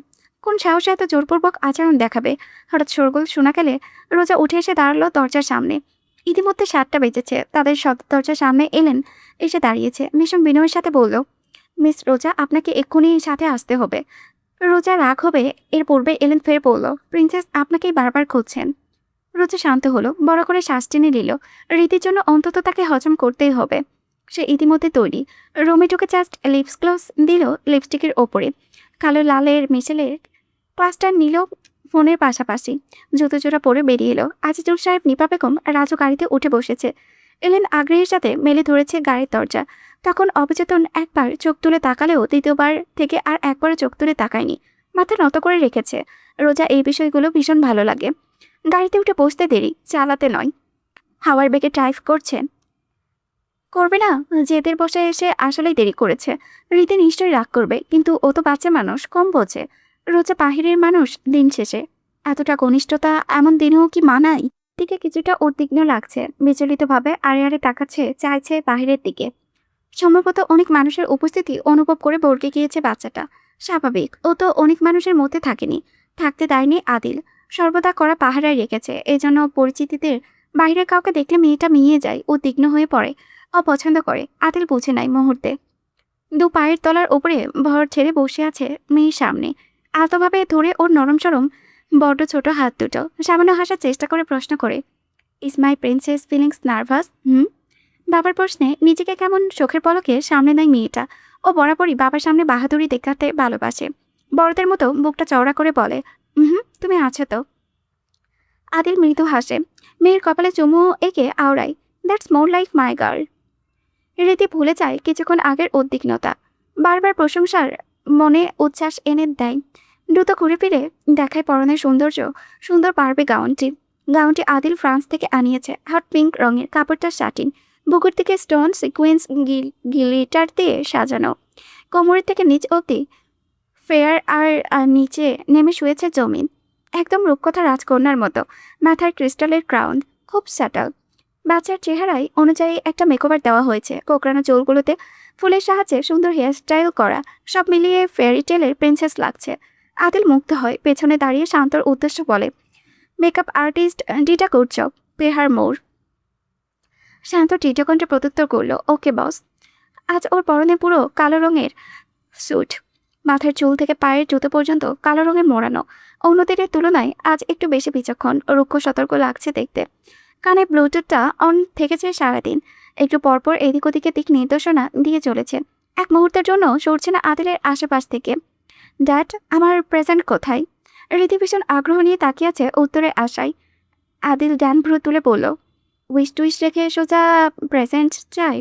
কোন সাহসে এত জোরপূর্বক আচরণ দেখাবে? হঠাৎ শোরগোল শোনা গেলে রোজা উঠে এসে দাঁড়ালো দরজার সামনে। ইতিমধ্যে 7টা বেজেছে। তাদের দরজার সামনে এলেন এসে দাঁড়িয়েছে। ভীষণ বিনয়ের সাথে বলল, মিস রোজা, আপনাকে এক্ষুনি সাথে আসতে হবে। রোজা রাগ হবে এর পূর্বে এলেন ফের বলল, প্রিন্সেস আপনাকেই বারবার খুঁজছেন। রোজা শান্ত হলো, বড় করে শ্বাস টেনে নিল। রীতির জন্য অন্তত তাকে হজম করতেই হবে। সে ইতিমধ্যে তৈরি। রুমে ঢুকে জাস্ট লিপস গ্লস দিল লিপস্টিকের ওপরে। কালো লালের মিশেলের ক্লাসটার নিল ফোনের পাশাপাশি। জুতো জোড়া পরে বেরিয়ে এলো। আজিজুল সাহেব, নিপা বেগম রাজু গাড়িতে উঠে বসেছে। এলেন আগ্রহের সাথে মেলে ধরেছে গাড়ির দরজা। তখন অবচেতন একবার চোখ তুলে তাকালেও দ্বিতীয়বার থেকে আর একবারও চোখ তুলে তাকায়নি। মাথা নত করে রেখেছে। রোজা এই বিষয়গুলো ভীষণ ভালো লাগে। গাড়িতে উঠে বসতে দেরি, চালাতে নয়। হাওয়ার বেগে ড্রাইভ করছেন। করবে না? জেদের বসে এসে আসলেই দেরি করেছে। রীতি নিশ্চয়ই রাগ করবে, কিন্তু ও তো বাচ্চা মানুষ, কম বোঝে। রোজা বাহিরের মানুষ, দিন শেষে এতটা ঘনিষ্ঠতা এমন দিনেও কি মানায়? দিকে কিছুটা উদ্বিগ্ন লাগছে। বিচলিতভাবে আড়ে আড়ে তাকাচ্ছে, চাইছে বাহিরের দিকে। সম্ভবত অনেক মানুষের উপস্থিতি অনুভব করে বর্গে গিয়েছে বাচ্চাটা। স্বাভাবিক, ও তো অনেক মানুষের মধ্যে থাকেনি, থাকতে দেয়নি আদিল। সর্বদা করা পাহারায় রেখেছে। এজন্য পরিচিতিদের বাইরের কাউকে দেখলে মেয়েটা মিয়ে যায়, উদ্বিগ্ন হয়ে পড়ে, অপছন্দ করে। আদিল বুঝে নাই মুহূর্তে। দু পায়ের তলার ওপরে ভর ছেড়ে বসে আছে মেয়ের সামনে। আলতোভাবে ধরে ওর নরম সরম বড্ড ছোট হাত দুটো। সামান্য হাসার চেষ্টা করে প্রশ্ন করে, is my princess feelings nervous? বাবার প্রশ্নে নিজেকে কেমন চোখের পলকে সামনে নেয় মেয়েটা। ও বরাবরই বাবার সামনে বাহাদুরি দেখাতে ভালোবাসে। বড়দের মতো বুকটা চওড়া করে বলে, তুমি আছো তো। আদিল মৃদু হাসে। মেয়ের কপালে চুমু এঁকে আওড়ায়, that's more like my girl. Riti ভুলে যায় কিছুক্ষণ আগের উদ্বিগ্নতা। বারবার প্রশংসার মনে উচ্ছ্বাস এনে দেয়। দ্রুত ঘুরে ফিরে দেখায় পরনের সৌন্দর্য। সুন্দর পারবে গাউনটি। গাউনটি আদিল ফ্রান্স থেকে আনিয়েছে। হট পিঙ্ক রঙের, কাপড়টা শাটিন। বুকুর দিকে স্টোন সিকোয়েন্স গিলিটার দিয়ে সাজানো। কোমরের থেকে নিচ অবধি ফেয়ার আর নিচে নেমে শুয়েছে জমিন। একদম রূপকথা রাজকন্যার মতো। মাথার ক্রিস্টালের ক্রাউন, খুব স্যাটল। বাচ্চার চেহারায় অনুযায়ী একটা মেকওভার দেওয়া হয়েছে। কোকড়ানো চুলগুলোতে ফুলের সাহায্যে সুন্দর হেয়ারস্টাইল করা। সব মিলিয়ে ফেয়ারি টেলের প্রিন্সেস লাগছে। আদিল মুগ্ধ হয়। পেছনে দাঁড়িয়ে শান্তর উদ্দেশ্য বলে, মেকআপ আর্টিস্ট ডিটা করছো, পে হার মোর। শান্ত টিটকণ্ঠে প্রত্যুত্তর করল, ওকে বস। আজ ওর পরনে পুরো কালো রঙের স্যুট। মাথার চুল থেকে পায়ের জুতো পর্যন্ত কালো রঙের মোড়ানো। অন্যদের তুলনায় আজ একটু বেশি বিচক্ষণ, রুক্ষ সতর্ক লাগছে দেখতে। কানে ব্লুটুথটা অন থেকেছে সারাদিন। একটু পরপর এদিক ওদিকে দিক নির্দেশনা দিয়ে চলেছে। এক মুহূর্তের জন্য সরছে না আদিলের আশেপাশ থেকে। ড্যাড, আমার প্রেজেন্ট কোথায়? রীতি ভীষণ আগ্রহ নিয়ে তাকিয়ে আছে উত্তরের আশায়। আদিল ডান ভ্রু তুলে বলল, উইশ টুইশ রেখে সোজা প্রেজেন্ট চাই?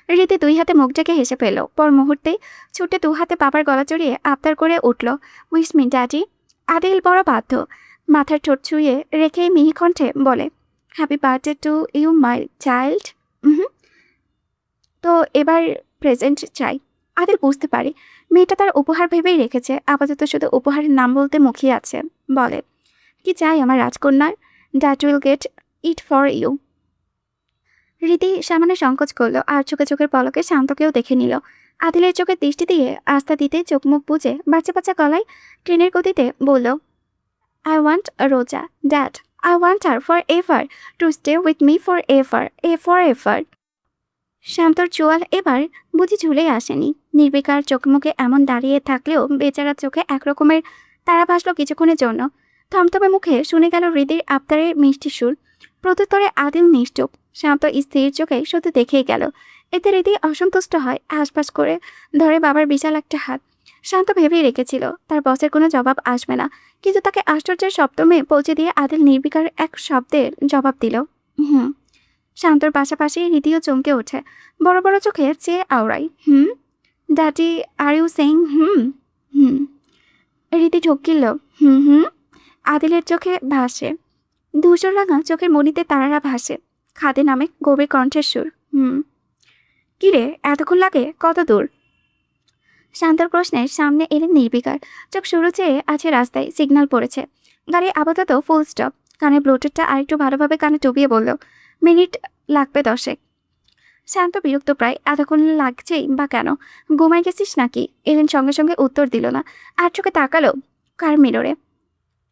রীতি দুই হাতে মুখ ডেকে হেসে ফেল। পর মুহূর্তেই ছুটে দু হাতে বাবার গলা জড়িয়ে আবদার করে উঠল, উইশ মি ড্যাডি। আদিল বড় বাধ্য। মাথার ঠোঁট ছুঁয়ে রেখে মিহি কণ্ঠে বলে, happy birthday to you my child. তো এবার প্রেজেন্ট চাই। আদিল বুঝতে পারে মেয়েটা তার উপহার ভেবেই রেখেছে। আপাতত শুধু উপহারের নাম বলতে মুখিয়ে আছে। বলে, কি চাই আমার রাজকন্যার? That will get it for you. Riti সামান্য সংকোচ করলো আর চোখে চোখের পলকে শান্তকেও দেখে নিল। আদিলের চোখে দৃষ্টি দিয়ে আস্থা দিতে চোখ মুখ বুঝে বাচ্চা বাচ্চা গলায় ট্রেনের গতিতে বলল, I want Roja, Dad. I want her forever to stay with me forever. শান্তর চোয়াল এবার বুঝি ঝুলে আসেনি। নির্বিকার চোখ মুখে এমন দাঁড়িয়ে থাকলেও বেচারার চোখে একরকমের তারা ভাসল কিছুক্ষণের জন্য। থমথমে মুখে শুনে গেল হৃদির আবদারের মিষ্টি সুর। প্রত্যুত্তরে আদিল নিশ্চুপ। শান্ত স্থির চোখে শুধু দেখেই গেল। এতে হৃদি অসন্তুষ্ট হয়, হাসপাস করে ধরে বাবার বিশাল একটা হাত। শান্ত ভেবেই রেখেছিল তার বসের কোনো জবাব আসবে না, কিন্তু তাকে আশ্চর্যের সপ্তমে পৌঁছে দিয়ে আদিল নির্বিকার এক শব্দের জবাব দিল, শান্তর পাশাপাশি হৃদিও চমকে ওঠে। বড় বড় চোখে চেয়ে আওড়াই, ড্যাডি আর ইউ সেইং হৃদি ঢুকিল। আদিলের চোখে ভাসে, ধূসর রাঙা চোখের মণিতে তারারা ভাসে। খাদে নামে গভীর কণ্ঠের সুর, কিরে এতক্ষণ লাগে, কত দূর? শান্তর প্রশ্নের সামনে এলেন নির্বিকার। চোখ শুরু চেয়ে আছে রাস্তায়। সিগন্যাল পড়েছে। গাড়ি আপাতত ফুল স্টপ। কানে ব্লুটুথটা আরেকটু ভালোভাবে কানে ডুবিয়ে বলল, মিনিট লাগবে 10। শান্ত বিরক্ত প্রায়, এতক্ষণ লাগছেই বা কেন? ঘুমাই গেছিস নাকি? এলেন সঙ্গে সঙ্গে উত্তর দিল না। আর চোখে তাকালো কার মিররে।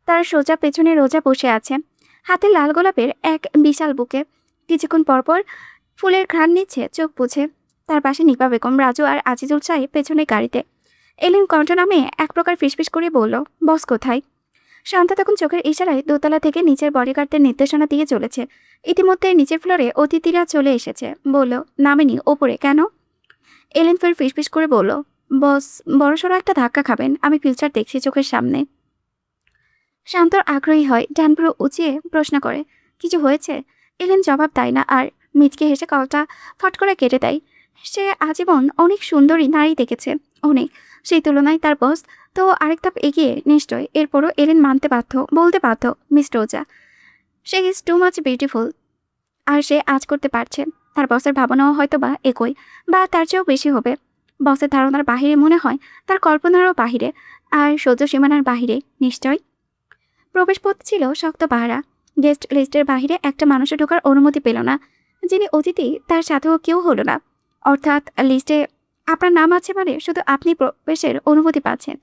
তার সোজা পেছনে রোজা বসে আছে, হাতে লাল গোলাপের এক বিশাল বুকে। কিছুক্ষণ পরপর ফুলের ঘ্রাণ নিচ্ছে চোখ বুঝে। তার পাশে নিপা বেগম, রাজু আর আজিজুল সাহেব পেছনে গাড়িতে। এলিন কণ্ঠ নামে এক প্রকার ফিসফিস করে বলল, বস কোথায়? শান্ত তখন চোখের ইশারায় দোতলা থেকে নিচের বডিগার্ডদের নির্দেশনা দিয়ে চলেছে। ইতিমধ্যে নিচের ফ্লোরে অতিথিরা চলে এসেছে। বলল, নামেনি, ওপরে কেন? এলিন ফের ফিসফিস করে বলল, বস বড়সড় একটা ধাক্কা খাবেন, আমি ফিউচার দেখছি চোখের সামনে। শান্তর আগ্রহী হয়, ডান পুরো উঁচিয়ে প্রশ্ন করে, কিছু হয়েছে? এলিন জবাব দেয় না, আর মিচকে হেসে কলটা ফট করে কেটে দেয়। সে আজীবন অনেক সুন্দরী নারী দেখেছে, অনেক। সেই তুলনায় তার বস তো আরেক ধাপ এগিয়ে নিশ্চয়। এরপরও এলিন মানতে বাধ্য, বলতে বাধ্য, মিস রোজা, সে ইজ টু মাচ বিউটিফুল। আর সে আজ করতে পারছে। তার বসের ভাবনাও হয়তো বা একই, বা তার চেয়েও বেশি হবে। বসের ধারণার বাহিরে মনে হয়, তার কল্পনারও বাহিরে, আর সহ্য সীমানার বাহিরে নিশ্চয়। প্রবেশপথ ছিল শক্ত পাহারা। গেস্ট লিস্টের বাহিরে একটা মানুষের ঢোকার অনুমতি পেল না। যিনি অতিথি তার সাথেও কেউ হলো না। অর্থাৎ লিস্টে আপনার নাম আছে মানে শুধু আপনি প্রবেশের অনুমতি পাচ্ছেন।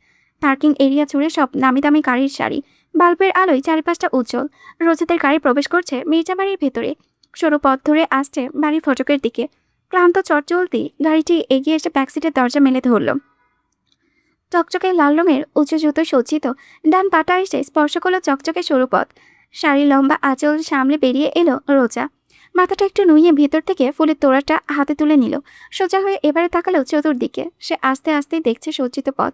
পার্কিং এরিয়া জুড়ে সব নামি দামি গাড়ির সারি, বাল্বের আলোয় চারিপাশটা উজ্জ্বল। রোজাদের গাড়ি প্রবেশ করছে মির্জা বাড়ির ভেতরে, সরু পথ ধরে আসছে বাড়ির ফটকের দিকে। ক্লান্ত চটচলতি গাড়িটি এগিয়ে এসে ব্যাকসিটের দরজা মেলে ধরল। চকচকে লাল রঙের উঁচু জুতো সজ্জিত ডান পাটা এসে স্পর্শ করলো চকচকে সরু পথ। শাড়ির লম্বা আঁচল সামলে বেরিয়ে এলো রোজা। মাথাটা একটু নুইয়ে ভেতর থেকে ফুলের তোড়াটা হাতে তুলে নিল। সোজা হয়ে এবারে তাকালো চতুর্দিকে। সে আস্তে আস্তে দেখছে সজ্জিত পথ।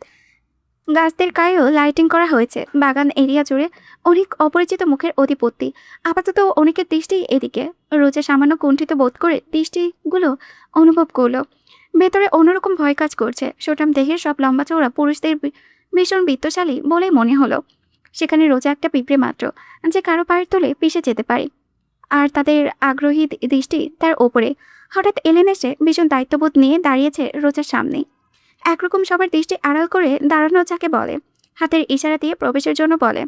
গাছদের গায়েও লাইটিং করা হয়েছে। বাগান এরিয়া জুড়ে অনেক অপরিচিত মুখের অধিপত্তি। আপাতত অনেকের দৃষ্টি এদিকে। রোজা সামান্য কুণ্ঠিত বোধ করে দৃষ্টিগুলো অনুভব করলো। ভেতরে অন্যরকম ভয় কাজ করছে। সোটাম দেহের সব লম্বা চওড়া পুরুষদের ভীষণ বিত্তশালী বলেই মনে হলো। সেখানে রোজা একটা পিঁপড়ে মাত্র, যে কারো পায়ের তলে পিষে যেতে পারে। আর তাদের আগ্রহী দৃষ্টি তার ওপরে। হঠাৎ এলেন এসে ভীষণ দায়িত্ববোধ নিয়ে দাঁড়িয়েছে রোজার সামনে। একরকম সবার দৃষ্টি আড়াল করে দাঁড়ানো যাকে বলে। হাতের ইশারা দিয়ে প্রবেশের জন্য বলে,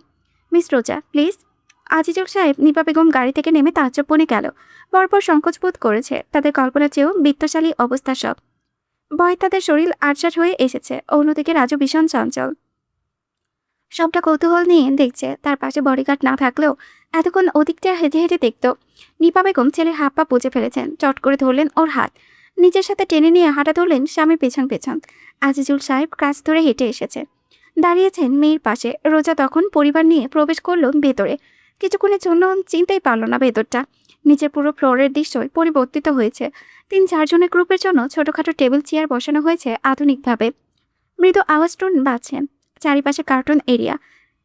মিস রোজা প্লিজ। আজিজুল সাহেব নিপা বেগম গাড়ি থেকে নেমে তাজ্জব বনে গেল। পরপর সংকোচবোধ করেছে। তাদের কল্পনার চেয়েও বিত্তশালী অবস্থা সব। ভয় তাদের শরীর আটসাট হয়ে এসেছে। অন্যদিকে রাজু ভীষণ চঞ্চল। সবটা কৌতূহল নিয়ে দেখছে। তার পাশে বডিগার্ড না থাকলেও এতক্ষণ ওদিকটা হেঁটে হেঁটে দেখত। নিপা বেগম ছেলের হাত পা পুজে ফেলেছেন। চট করে ধরলেন ওর হাত, নিজের সাথে টেনে নিয়ে হাঁটা ধরলেন স্বামীর পেছন পেছন। আজিজুল সাহেব কাছ ধরে হেঁটে এসেছে, দাঁড়িয়েছেন মেয়ের পাশে। রোজা তখন পরিবার নিয়ে প্রবেশ করলো ভেতরে। কিছুক্ষণের জন্য চিনতেই পারল না ভেতরটা। নিচের পুরো ফ্লোরের দৃশ্যই পরিবর্তিত হয়েছে। 3-4 জনের গ্রুপের জন্য ছোটখাটো টেবিল চেয়ার বসানো হয়েছে আধুনিকভাবে। মৃদু আওয়াজ টোন বাজছে। চারিপাশে কার্টুন এরিয়া,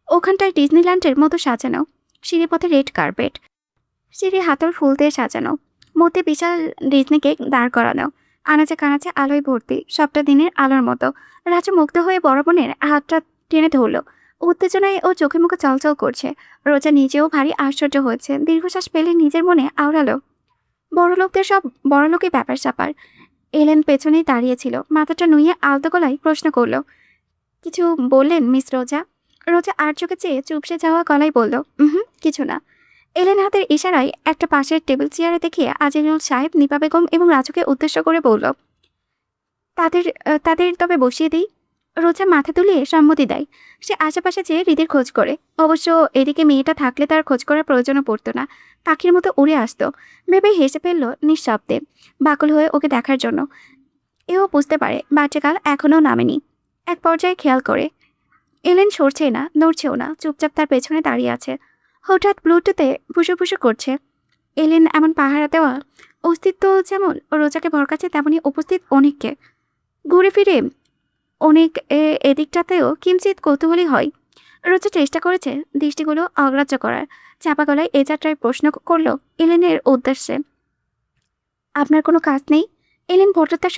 ওখানটায় ডিজনিল্যান্ডের মতো সাজানো। সিঁড়িপথে রেড কার্পেট, সিঁড়ি হাতল ফুল দিয়ে সাজানো। মধ্যে বিশাল ডিজনি কেক দাঁড় করানো। আনাচে কানাচে আলোয় ভর্তি, সবটা দিনের আলোর মতো। রাজু মুগ্ধ হয়ে বড় বোনের হাতটা টেনে ধরল। উত্তেজনায় ও চোখে মুখে চলচল করছে। রোজা নিজেও ভারী আশ্চর্য হয়েছে। দীর্ঘশ্বাস পেলে নিজের মনে আওড়ালো, বড় লোকদের সব বড় লোকই ব্যাপার স্যাপার। এলেন পেছনেই দাঁড়িয়েছিল। মাথাটা নুইয়ে আলতো গলায় প্রশ্ন করল, কিছু বললেন মিস রোজা? রোজা আর চোখে চেয়ে চুপসে যাওয়া গলায় বলল, কিছু না। এলেন হাতের ইশারায় একটা পাশের টেবিল চেয়ারে দেখিয়ে আজিজুল সাহেব, নিপা বেগম এবং রাজুকে উদ্দেশ্য করে বলল, তাদের তাদের তবে বসিয়ে দিই। রোজা মাথা তুলিয়ে সম্মতি দেয়। সে আশেপাশে চেয়ে হৃদের খোঁজ করে। অবশ্য এদিকে মেয়েটা থাকলে তার খোঁজ করার প্রয়োজনও পড়তো না। পাখির মতো উড়ে আসতো। ভেবে হেসে ফেলল নিঃশব্দে, বাকল হয়ে ওকে দেখার জন্য। এও বুঝতে পারে বাচ্চাকাল এখনও নামেনি। এক পর্যায়ে খেয়াল করে এলেন সরছে না, নড়ছেও না, চুপচাপ তার পেছনে দাঁড়িয়ে আছে। হঠাৎ ব্লুটুথে ফুসু ফুসু করছে। এলেন এমন পাহারা দেওয়া অস্তিত্ব যেমন রোজাকে ভরকাছে, তেমনি উপস্থিত অনেককে। ঘুরে ফিরে অনেক এদিকটাতেও কিঞ্চিত কৌতূহলী হয়। রোজা চেষ্টা করেছে দৃষ্টিগুলো অগ্রাহ্য করার। চাপা গলায় এ যাত্রায় প্রশ্ন করল এলেনের উদ্দেশ্যে, আপনার কোনো কাজ নেই? এলেন ভদ্রতার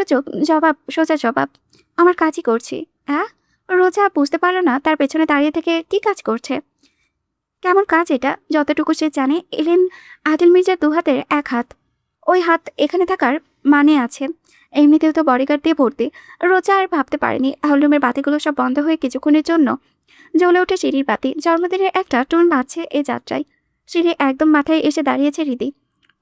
সোজা জবাব, আমার কাজই করছি। হ্যাঁ? রোজা বুঝতে পারল না তার পেছনে দাঁড়িয়ে থেকে কি কাজ করছে। কেমন কাজ এটা? যতটুকু সে জানে, এলেন আদিল মির্জার দুহাতের এক হাত। ওই হাত এখানে থাকার মানে আছে। এমনিতেও তো বডিগার্ড দিয়ে ভর্তি। রোজা আর ভাবতে পারেনি হলরুমের বাতিগুলো সব বন্ধ হয়ে কিছুক্ষণের জন্য জ্বলে ওঠে সিঁড়ির বাতি। জন্মদিনের একটা টোন বাজছে এ যাত্রায়। সিঁড়ি একদম মাথায় এসে দাঁড়িয়েছে রীতি।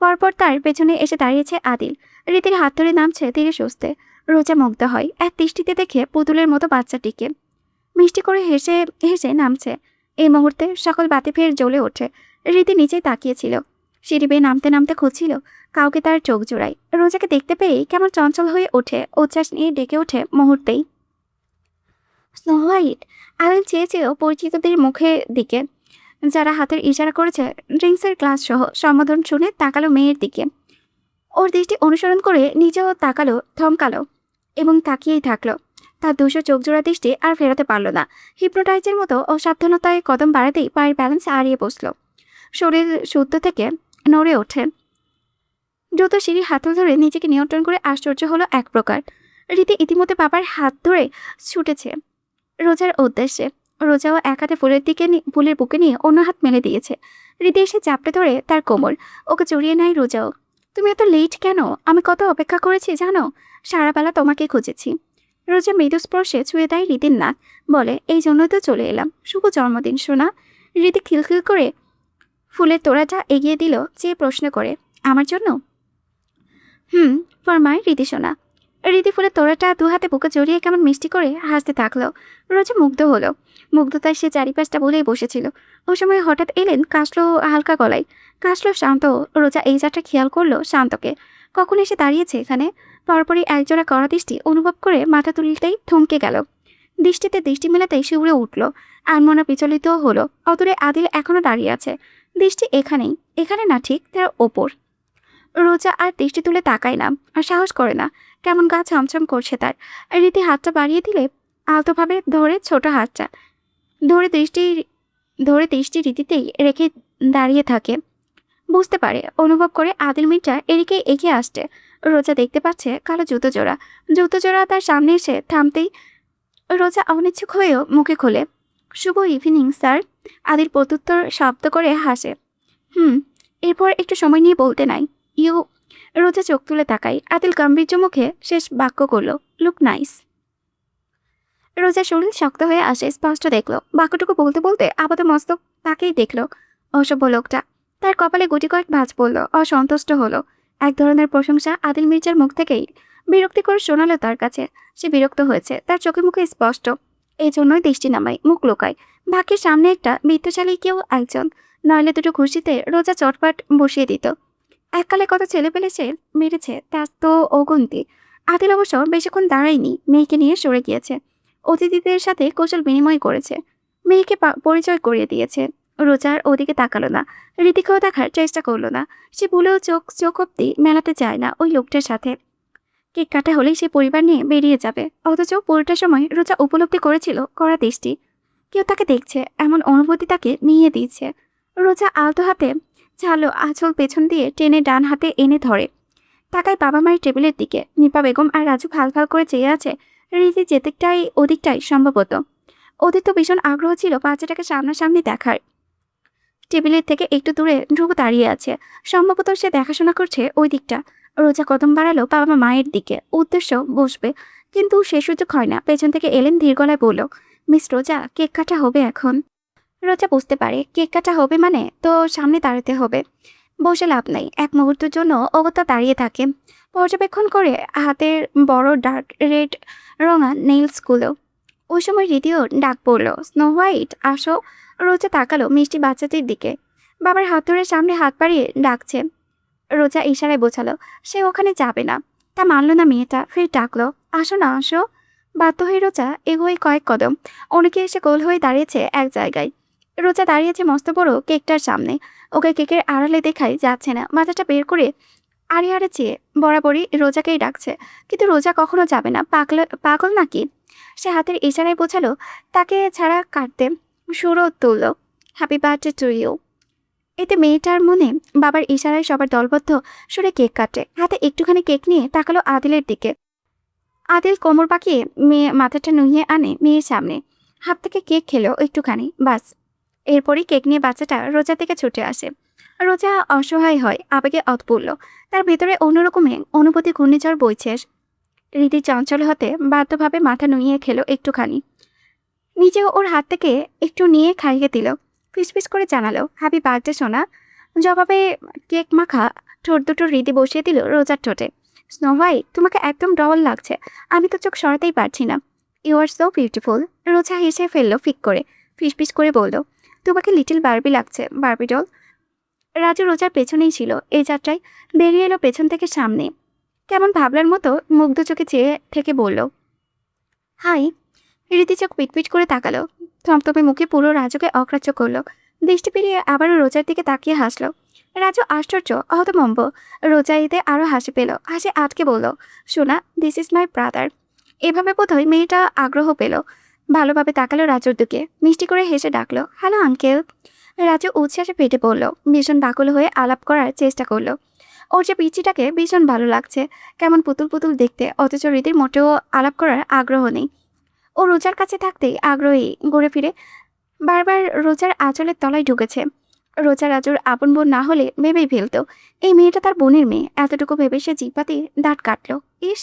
পরপর তার পেছনে এসে দাঁড়িয়েছে আদিল। রীতির হাত ধরে নামছে ধীরে সুস্থে। রোজা মুগ্ধ হয় এক দৃষ্টিতে দেখে পুতুলের মতো বাচ্চাটিকে। মিষ্টি করে হেসে হেসে নামছে। এই মুহূর্তে সকল বাতি ফের জ্বলে ওঠে। রীতি নিচেই তাকিয়েছিল। সিঁড়ি বেয়ে নামতে নামতে খুঁজছিল কাউকে তার চোখ জোড়ায়। রোজাকে দেখতে পেয়েই কেমন চঞ্চল হয়ে ওঠে, উচ্ছ্বাস নিয়ে ডেকে ওঠে মুহূর্তেই, স্নো হোয়াইট। আদিল চেয়ে চেয়েও পরিচিতদের মুখের দিকে, যারা হাতের ইশারা করেছে ড্রিঙ্কসের গ্লাস সহ। সম্বোধন শুনে তাকালো মেয়ের দিকে। ওর দৃষ্টি অনুসরণ করে নিজেও তাকালো, থমকালো এবং তাকিয়েই থাকলো। তার দুশো চোখজোড়া দৃষ্টি আর ফেরাতে পারল না। হিপনোটাইজের মতো অসাবধানতায় কদম বাড়াতেই পায়ের ব্যালেন্স হারিয়ে বসল। শরীর শুদ্ধ থেকে নড়ে ওঠে। দ্রুত সিঁড়ি হাতল ধরে নিজেকে নিয়ন্ত্রণ করে আশ্চর্য হলো এক প্রকার। রীতি ইতিমধ্যে বাবার হাত ধরে ছুটেছে রোজার উদ্দেশ্যে। রোজাও এক হাতে ফুলের বুকে নিয়ে অন্য হাত মেলে দিয়েছে। রীতি এসে চাপড়ে ধরে তার কোমর, ওকে জড়িয়ে নেয় রোজাও। তুমি এত লেট কেন? আমি কত অপেক্ষা করেছি জানো? সারা বেলা তোমাকে খুঁজেছি। রোজা মৃদু স্পর্শে ছুঁয়ে দেয় রীতির নাক, বলে এই জন্যই তো চলে এলাম। শুভ জন্মদিন সোনা। রীতি খিলখিল করে ফুলের তোড়াটা এগিয়ে দিল, চেয়ে প্রশ্ন করে, আমার জন্য? ফর মাই রীতি সোনা। রীতি ফুলের তোড়াটা দু হাতে বুকে জড়িয়ে কেমন মিষ্টি করে হাসতে থাকলো। রোজা মুগ্ধ হলো। মুগ্ধতায় সে চারিপাশটা বলেই বসেছিল। ও সময় হঠাৎ এলেন, কাশলো হালকা গলায়। কাশলো শান্ত। রোজা এই যাত্রা খেয়াল করলো শান্তকে। কখন এসে দাঁড়িয়েছে এখানে। পরপরই একজোড়া কড়া দৃষ্টি অনুভব করে মাথা তুলতেই থমকে গেল। দৃষ্টিতে দৃষ্টি মেলাতেই শিউরে উঠল। আনমনা বিচলিত হলো। অদূরে আদিল এখনো দাঁড়িয়ে আছে। দৃষ্টি এখানেই, এখানে না, ঠিক তার ওপর। রোজা আর দৃষ্টি তুলে তাকায় না, আর সাহস করে না। কেমন গা ছমছম করছে তার। রীতি হাতটা বাড়িয়ে দিলে আলতোভাবে ধরে ছোট হাতটা ধরে দৃষ্টি রীতিতেই রেখে দাঁড়িয়ে থাকে। বুঝতে পারে, অনুভব করে আদিল মির্জা এদিকে এগিয়ে আসছে। রোজা দেখতে পাচ্ছে কালো জুতো জোড়া তার সামনে এসে থামতেই রোজা অনিচ্ছুক হয়েও মুখে খোলে, শুভ ইভিনিং স্যার। আদিল প্রত্যুত্তর শব্দ করে হাসে। এরপর একটু সময় নিয়ে বলতে নাই। ইউ। রোজা চোখ তুলে তাকাই। আদিল গাম্ভীর্য মুখে শেষ বাক্য করল, লুক নাইস। রোজা শরীর শক্ত হয়ে আসে, স্পষ্ট দেখলো। বাক্যটুকু বলতে বলতে আপাত মস্তক তাকেই দেখলো। অসভ্য লোকটা। তার কপালে গুটি কয়েক ভাঁজ পড়ল। অসন্তুষ্ট হলো। এক ধরনের প্রশংসা আদিল মির্জার মুখ থেকেই বিরক্তিকর শোনালো তার কাছে। সে বিরক্ত হয়েছে, তার চোখে মুখে স্পষ্ট। এই জন্যই দৃষ্টি নামায়, মুখ লোকায়। ভাগ্যের সামনে একটা বিত্তশালী কেউ একজন, নইলে দুটো খুশিতে রোজা চটপট বসিয়ে দিত। এককালে কত ছেলে পেলে সে মেরেছে, তার তো অগুন্তি। আদিল অবশ্য বেশিক্ষণ দাঁড়ায়নি, মেয়েকে নিয়ে সরে গিয়েছে। অতিথিদের সাথে কৌশল বিনিময় করেছে, মেয়েকে পরিচয় করিয়ে দিয়েছে। রোজার ওদিকে তাকালো না, রীতিকেও দেখার চেষ্টা করলো না। সে ভুলেও চোখ অব্দি মেলাতে চায় না ওই লোকটার সাথে। কেক কাটা হলেই সে পরিবার নিয়ে বেরিয়ে যাবে। অথচ পুরোটার সময় রোজা উপলব্ধি করেছিল কড়া দৃষ্টি। কেউ তাকে দেখছে, এমন অনুভূতি তাকে নিয়ে দিয়েছে। রোজা আলতো হাতে ছাড়লো আঁচল পেছন দিয়ে টেনে ডান হাতে এনে ধরে। তাকায় বাবা মায়ের টেবিলের দিকে। নিপা বেগম আর রাজু ভাল করে চেয়ে আছে। রীতি যেদিকটাই ওদিকটাই সম্ভবত। ওদের তো ভীষণ আগ্রহ ছিল বাচ্চাটাকে সামনাসামনি দেখার। টেবিলের থেকে একটু দূরে ধ্রুব দাঁড়িয়ে আছে। সম্ভবত সে দেখাশোনা করছে ওই দিকটা। রোজা কদম বাড়ালো বাবা মায়ের দিকে, উদ্দেশ্য বসবে, কিন্তু সে সুযোগ হয় না। পেছন থেকে এলেন ধীর গলায় বলল, মিস রোজা, কেক কাটা হবে এখন। রোজা বুঝতে পারে কেক কাটা হবে মানে তো সামনে দাঁড়াতে হবে। বসে লাভ নাই। এক মুহূর্তের জন্য অগত্যা দাঁড়িয়ে থাকে, পর্যবেক্ষণ করে হাতের বড় ডার্ক রেড রঙা নেইলসগুলো। ওই সময় রীতিও ডাক পড়ল, স্নো হোয়াইট আসো। রোজা তাকালো মিষ্টি বাচ্চাটির দিকে। বাবার হাত ধরে সামনে হাত বাড়িয়ে ডাকছে। রোজা ইশারায় বোঝালো সে ওখানে যাবে না। তা মানল না মেয়েটা, ফের ডাকলো, আসো না আসো। বাধ্য হয়ে রোজা এগোয় কয়েক কদম। অনেকে এসে গোল হয়ে দাঁড়িয়েছে এক জায়গায়। রোজা দাঁড়িয়েছে মস্ত বড় কেকটার সামনে। ওকে কেকের আড়ালে দেখাই যাচ্ছে না। মাথাটা বের করে আড়ে চেয়ে বরাবরই রোজাকেই ডাকছে, কিন্তু রোজা কখনো যাবে না। পাগল নাকি? সে হাতের ইশারায় বোঝালো তাকে ছাড়া কাটতে। সুরও তুলল, হ্যাপি বার্থডে টু ইউ। এতে মেয়েটার মনে বাবার ইশারায় সবার দলবদ্ধ সুরে কেক কাটে। হাতে একটুখানি কেক নিয়ে তাকালো আদিলের দিকে। আদিল কোমর পাকিয়ে মাথাটা নুইয়ে আনে মেয়ের সামনে। হাত থেকে কেক খেলো একটুখানি, বাস। এরপরই কেক নিয়ে বাচ্চাটা রোজার দিকে ছুটে আসে। রোজা অসহায় হয়, আবেগে অতপূর্ল। তার ভেতরে অন্যরকমের অনুভূতি ঘূর্ণিঝড় বইছে। রীতি চঞ্চল হতে বাধ্যভাবে মাথা নুইয়ে খেলো একটুখানি। নিজেও ওর হাত থেকে একটু নিয়ে খাইয়ে দিল। ফিসফিস করে জানালো, হ্যাপি বার্থডে সোনা। জবাবে কেক মাখা ঠোঁট দুটো রীতি বসিয়ে দিল রোজার ঠোঁটে। স্নো হোয়াইট, তোমাকে একদম ডবল লাগছে। আমি তো চোখ সরাতেই পারছি না। You are so beautiful. Roza হেসে ফেললো ফিক করে। ফিসফিস করে বলল, তোমাকে লিটল বারবি লাগছে, বারবি ডল। রাজু রোজার পেছনেই ছিল। এই যাত্রায় বেরিয়ে এলো পেছন থেকে সামনে, কেমন ভাবলার মতো মুগ্ধ চোখে চেয়ে থেকে বলল, হাই। রীতি চোখ পিটপিট করে তাকালো, থমথমে মুখে পুরো রাজুকে অগ্রাহ্য করলো। দৃষ্টি ফিরিয়ে আবারও রোজার দিকে তাকিয়ে হাসলো। রাজু আশ্চর্য, হতভম্ব। রোজা এতে আরো হাসি পেল, হাসি আটকে বলল, শোনা, দিস ইজ মাই ব্রাদার। এভাবে বোধহয় মেয়েটা আগ্রহ পেল। ভালোভাবে তাকালো রাজুর দিকে, মিষ্টি করে হেসে ডাকলো, হ্যালো আঙ্কেল। রাজু উচ্ছ্বাসে ফেটে পড়ল, ভীষণ বাকুল হয়ে আলাপ করার চেষ্টা করলো। ওর যে পিচিটাকে ভীষণ ভালো লাগছে, কেমন পুতুল পুতুল দেখতে, অথচ রীতির মোটেও আলাপ করার আগ্রহ নেই। ও রোজার কাছে থাকতেই আগ্রহী, ঘুরে ফিরে বারবার রোজার আঁচলের তলায় ঢুকেছে। রোজা রাজুর আপন বোন না হলে ভেবেই ফেলতো এই মেয়েটা তার বোনের মেয়ে, এতটুকু ভেবে সে জিপাতি দাঁত কাটলো। ইস!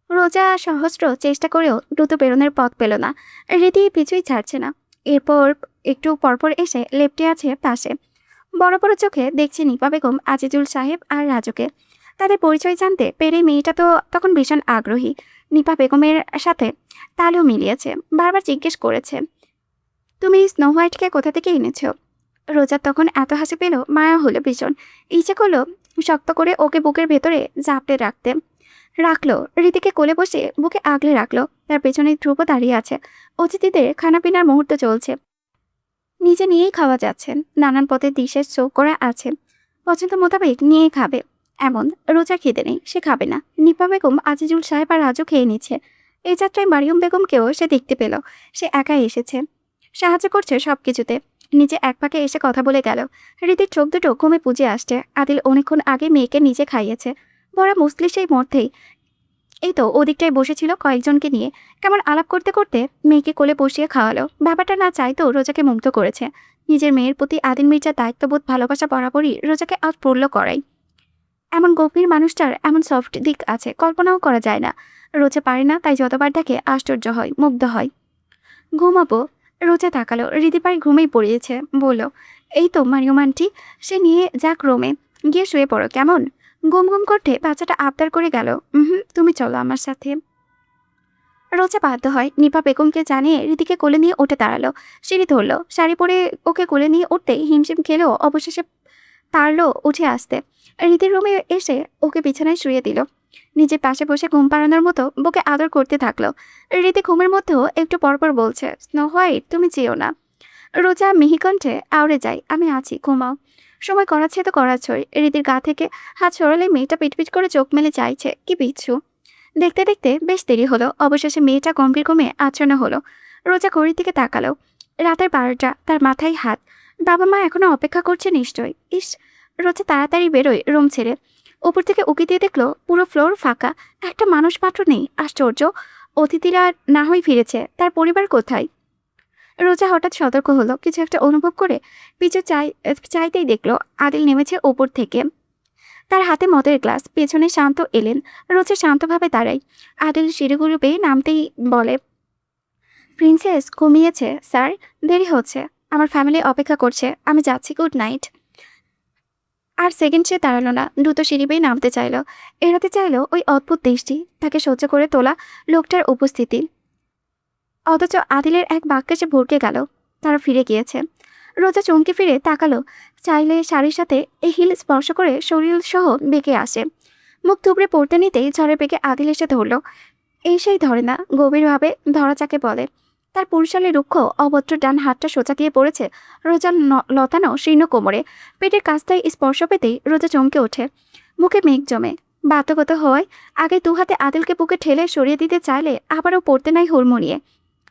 রোজা সহস্র চেষ্টা করেও দ্রুত বেরোনোর পথ পেল না। রীতি পিছুই ছাড়ছে না। এরপর একটু পরপর এসে লেপ্টে আছে পাশে। বড় বড় চোখে দেখছে নিপা বেগম, আজিজুল সাহেব আর রাজুকে। তাদের পরিচয় জানতে পেরে মেয়েটা তো তখন ভীষণ আগ্রহী। নিপা বেগমের সাথে তালেও মিলিয়েছে, বারবার জিজ্ঞেস করেছে, তুমি স্নো হোয়াইটকে কোথা থেকে এনেছো? রোজার তখন এত হাসি পেল, মায়া হলো ভীষণ। ইচ্ছে করলো শক্ত করে ওকে বুকের ভেতরে জাপটে রাখলো। রীতিকে কোলে বসে বুকে আগলে রাখলো। তার পেছনে ধ্রুব দাঁড়িয়ে আছে। অতিথিদের খানাপিনার মুহূর্ত চলছে, নিজে নিয়েই খাওয়া যাচ্ছে, নানান পথে ডিশের শো করা আছে, পছন্দ মোতাবেক নিয়ে খাবে। এমন রোজা খিদে নেই, সে খাবে না। নিপা বেগম, আজিজুল সাহেব আর রাজু খেয়ে নিচ্ছে। এই যাত্রায় মারিয়ম বেগমকেও সে দেখতে পেল। সে একাই এসেছে, সাহায্য করছে সবকিছুতে। নিচে এক পাকে এসে কথা বলে গেল। রীতির চোখ দুটো ঘুমে পুজে আসছে। আদিল অনেকক্ষণ আগে মেয়েকে নিজে খাইয়েছে, বড় মুসলি সেই মধ্যেই। এই তো ওদিকটায় বসেছিল কয়েকজনকে নিয়ে, কেমন আলাপ করতে করতে মেয়েকে কোলে বসিয়ে খাওয়ালো। ব্যাপারটা না চাইতেও রোজাকে মুগ্ধ করেছে। নিজের মেয়ের প্রতি আদিল মির্জার দায়িত্ববোধ, ভালোবাসা বরাবরই রোজাকে আজ প্রল্য করাই। এমন গভীর মানুষটার এমন সফট দিক আছে, কল্পনাও করা যায় না। রোজা পারে না, তাই যতবার দেখে আশ্চর্য হয়, মুগ্ধ হয়। ঘুমাবো? রোজা তাকালো, রীতি পায়ে ঘুমেই পড়িয়েছে। বলল, এই তো মারিয়ম আন্টি, সে নিয়ে যাক রোমে, গিয়ে শুয়ে পড়ো কেমন? গুম গুম করতে বাচ্চাটা আবদার করে গেল। তুমি চলো আমার সাথে। রোজা বাধ্য হয়। নিপা বেগমকে জানিয়ে রীতিকে কোলে নিয়ে উঠে দাঁড়ালো, সিঁড়ি ধরলো। শাড়ি পরে ওকে কোলে নিয়ে উঠতেই হিমশিম খেলেও অবশেষে পারলো উঠে আসতে। রীতির রুমে এসে ওকে বিছানায় শুয়ে দিল। নিজের পাশে বসে ঘুম পাড়ানোর মতো বুকে আদর করতে থাকলো। রীতি ঘুমের মধ্যেও একটু পরপর বলছে, স্নো হোয়াইট তুমি চেয়েও না। রোজা মিহিকণ্ঠে আউড়ে যায়, আমি আছি, ঘুমাও। সময় করাচ্ছে তো করাচ্ছই। রীতির গা থেকে হাত সরালে মেয়েটা পিটপিট করে চোখ মেলে চাইছে, কি পিছু। দেখতে দেখতে বেশ দেরি হলো। অবশেষে মেয়েটা গম্ভীর ঘুমে আচ্ছন্ন হলো। রোজা ঘড়ির দিকে তাকালো, রাতের 12টা। তার মাথায় হাত। বাবা মা এখনো অপেক্ষা করছে নিশ্চয়। ইস! রোজা তাড়াতাড়ি বেরোয় রুম ছেড়ে। উপর থেকে উকি দিয়ে দেখলো পুরো ফ্লোর ফাঁকা, একটা মানুষ মাত্র নেই। আশ্চর্য! অতিথিরা না হয়ে ফিরেছে, তার পরিবার কোথায়? রোজা হঠাৎ সতর্ক হলো, কিছু একটা অনুভব করে পিছু চাইতেই দেখলো আদিল নেমেছে ওপর থেকে। তার হাতে মদের গ্লাস, পেছনে শান্ত এলেন। রোজা শান্তভাবে দাঁড়ায়। আদিল সিঁড়িগুলো পেয়ে নামতেই বলে, প্রিন্সেস ঘুমিয়েছে স্যার, দেরি হচ্ছে, আমার ফ্যামিলি অপেক্ষা করছে, আমি যাচ্ছি, গুড নাইট। আর সেকেন্ড সে দাঁড়ালো না, দ্রুত সিঁড়ি বেয়ে নামতে চাইলো। এড়াতে চাইলো ওই অদ্ভুত দৃষ্টি, তাকে সহ্য করে তোলা লোকটার উপস্থিতি। অথচ আদিলের এক বাক্যে সে ভরকে গেল, তারা ফিরে গিয়েছে। রোজা চমকে ফিরে তাকালো, চাইলে শাড়ির সাথে এই হিল স্পর্শ করে শরীর সহ বেঁকে আসে। মুখ থুবড়ে পড়তে নিতেই ঝড়ে বেঁকে আদিল এসে ধরল। এই সেই ধরে না, গভীরভাবে ধরা যাকে বলে। তার পুরুষালী রুক্ষ অভদ্র ডান হাতটা সোজা গিয়ে পড়েছে রোজার লতানো শীর্ণ কোমরে। পেটের কাছটায় স্পর্শ পেতেই রোজা চমকে ওঠে, মুখে মেঘ জমে। বাধ্যগত হওয়ায় আগে দু হাতে আদিলকে বুকে ঠেলে সরিয়ে দিতে চাইলে আবারও পড়তে নাই হুড়মুড়িয়ে।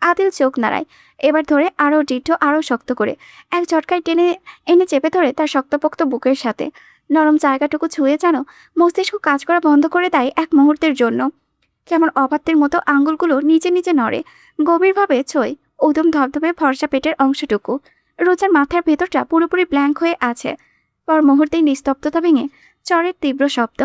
আদিল চোখ নাড়ায়, এবার ধরে আরও দৃঢ়, আরও শক্ত করে। এক ঝটকায় টেনে এনে চেপে ধরে তার শক্তপোক্ত বুকের সাথে। নরম জায়গাটুকু ছুঁয়ে যেন মস্তিষ্ক কাজ করা বন্ধ করে দেয় এক মুহূর্তের জন্য। কেমন অবাধ্যের মতো আঙ্গুলগুলো নিচে নিচে নড়ে, গভীরভাবে ছোঁয় উদম ধবধবে ফর্সা পেটের অংশটুকু। রোজার মাথার ভেতরটা পুরোপুরি ব্ল্যাঙ্ক হয়ে আছে। পর মুহূর্তেই নিস্তব্ধতা ভেঙে চরের তীব্র শব্দ।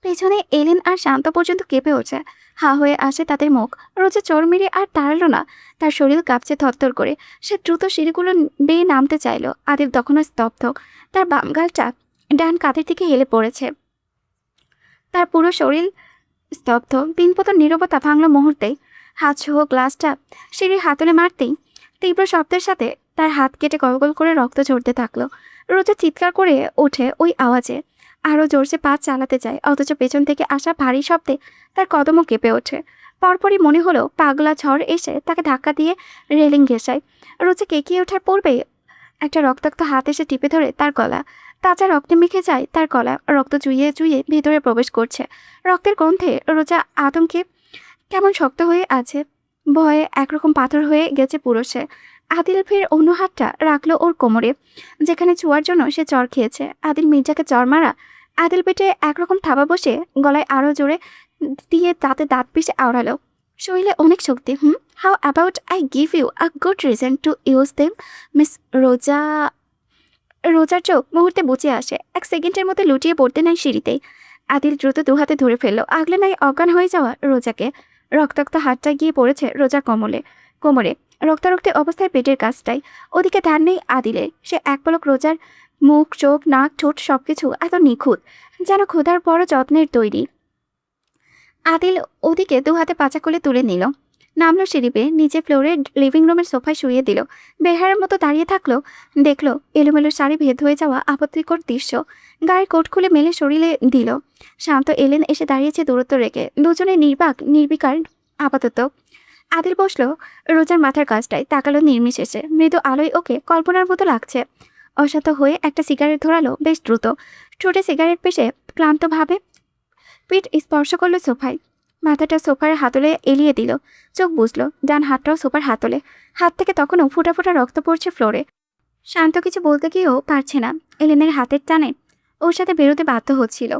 পেছনে এলেন আর শান্ত পর্যন্ত কেঁপে ওঠে, হা হয়ে আসে তাদের মুখ। রোজা চর মেরে আর দাঁড়ালো না, তার শরীর কাঁপছে থরথর করে। সে দ্রুত সিঁড়িগুলো বেয়ে নামতে চাইল। আদিল তখনও স্তব্ধ, তার বাম গালটা ডান কাঁধের দিকে হেলে পড়েছে। তার পুরো শরীর স্তব্ধ। দিনপতন নীরবতা ভাঙল মুহূর্তেই। হাত সহ গ্লাসটা সিঁড়ির হাতলে মারতেই তীব্র শব্দের সাথে তার হাত কেটে গলগল করে রক্ত ঝরতে থাকলো। রোজা চিৎকার করে ওঠে ওই আওয়াজে, আরও জোরসে পা চালাতে যায়, অথচ পেছন থেকে আসা ভারী শব্দে তার কদমও কেঁপে ওঠে। পরপরই মনে হলো পাগলা ঝড় এসে তাকে ধাক্কা দিয়ে রেলিং ঘেঁষায়। রোজা কেঁকিয়ে ওঠার পূর্বেই একটা রক্তাক্ত হাত এসে টিপে ধরে তার গলা। তাজা রক্তে মেখে যায় তার গলা, রক্ত চুইয়ে চুইয়ে ভিতরে প্রবেশ করছে। রক্তের গন্ধে রোজা আতঙ্কে কেমন শক্ত হয়ে আছে, ভয়ে একরকম পাথর হয়ে গেছে পুরো সে। আদিল ফের অন্য হাতটা রাখলো ওর কোমরে, যেখানে ছোঁয়ার জন্য সে চর খেয়েছে। আদিল মির্জাকে চর মারা। আদিল পেটে একরকম থাবা বসে গলায় আরও জোরে দিয়ে তাতে দাঁত পিষে আওড়ালো। শরীরে অনেক শক্তি। How about I give you a good reason to use them, miss Roza. রোজার চোখ মুহূর্তে বুঝে আসে, এক সেকেন্ডের মধ্যে লুটিয়ে পড়তে নাই সিঁড়িতেই। আদিল দ্রুত দুহাতে ধরে ফেললো, আগলে নাই অজ্ঞান হয়ে যাওয়া রোজাকে। রক্তাক্ত হাতটা গিয়ে পড়েছে রোজার কোমরে। রক্তারক্তি অবস্থায় পেটের কাছটাই। ওদিকে ধ্যান নেই আদিলের। সে এক পলক রোজার মুখ, চোখ, নাক, ঠোঁট সবকিছু এত নিখুঁত, যেন খোদার বড় যত্নের তৈরি। আদিল ওদিকে দুহাতে পাচা করে তুলে নিল, নামলো সিঁড়ি বেয়ে, নিচে ফ্লোরে লিভিং রুমের সোফায় শুয়ে দিল। বেহারের মতো দাঁড়িয়ে থাকলো, দেখলো এলোমেলো শাড়ি ভেদ হয়ে যাওয়া আপত্তিকর দৃশ্য। গায়ের কোট খুলে মেলে শরীরে দিল। শান্ত এলেন এসে দাঁড়িয়েছে দূরত্ব রেখে, দুজনে নির্বিকার আপাতত। আদিল বসলো রোজার মাথার কাছটায়, তাকালো নির্বিশেষে। মৃদু আলোয় ওকে কল্পনার মতো লাগছে। অশান্ত হয়ে একটা সিগারেট ধরালো বেশ দ্রুত। ঠোঁটে সিগারেট পেশে ক্লান্তভাবে পিঠ স্পর্শ করলো সোফায়। মাথাটা সোফার হাতলে এলিয়ে দিল, চোখ বুঝলো ডান হাতটাও সোফার হাতলে। হাত থেকে তখনও ফোঁটা ফোঁটা রক্ত পড়ছে ফ্লোরে। শান্ত কিছু বলতে গিয়েও পারছে না, এলেনের হাতের টানে ওর সাথে বেরোতে বাধ্য হচ্ছিল।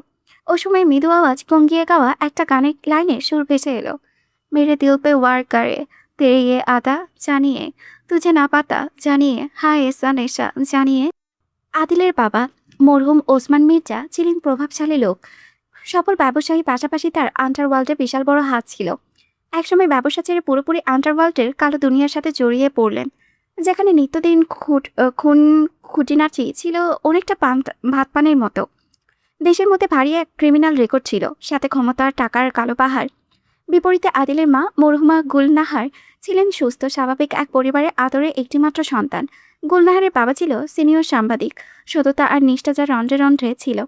ও সময় মৃদু আওয়াজ গঙ্গিয়ে গাওয়া একটা গানের লাইনের সুর ভেসে এলো। মেরে দিল পে ওয়ার করে তেরে ইয়ে আদা জানিয়ে, তুঝে না পাতা জানিয়ে, হায় এসা নেশা জানিয়ে। আদিলের বাবা মরহুম ওসমান মির্জা ছিলেন প্রভাবশালী লোক, সফল ব্যবসায়ী, পাশাপাশি তার আন্ডারওয়ার্ল্ডে বিশাল বড় হাত ছিল। একসময় ব্যবসা ছেড়ে পুরোপুরি আন্ডারওয়ার্ল্ডের কালো দুনিয়ার সাথে জড়িয়ে পড়লেন, যেখানে নিত্যদিন খুন খুঁটিনাটি ছিল অনেকটা ভাত পানের মতো। দেশের মধ্যে ভারী এক ক্রিমিনাল রেকর্ড ছিল, সাথে ক্ষমতার টাকার কালো পাহাড়। বিপরীতে আদিলের মা মরহুমা গুলনাহার ছিলেন সুস্থ স্বাভাবিক এক পরিবারের আদরে একটিমাত্র সন্তান। গুলনাহারের বাবা ছিল সিনিয়র সাংবাদিক, সততা আর নিষ্ঠা যা রন্ধ্রে রন্ধ্রে ছিল।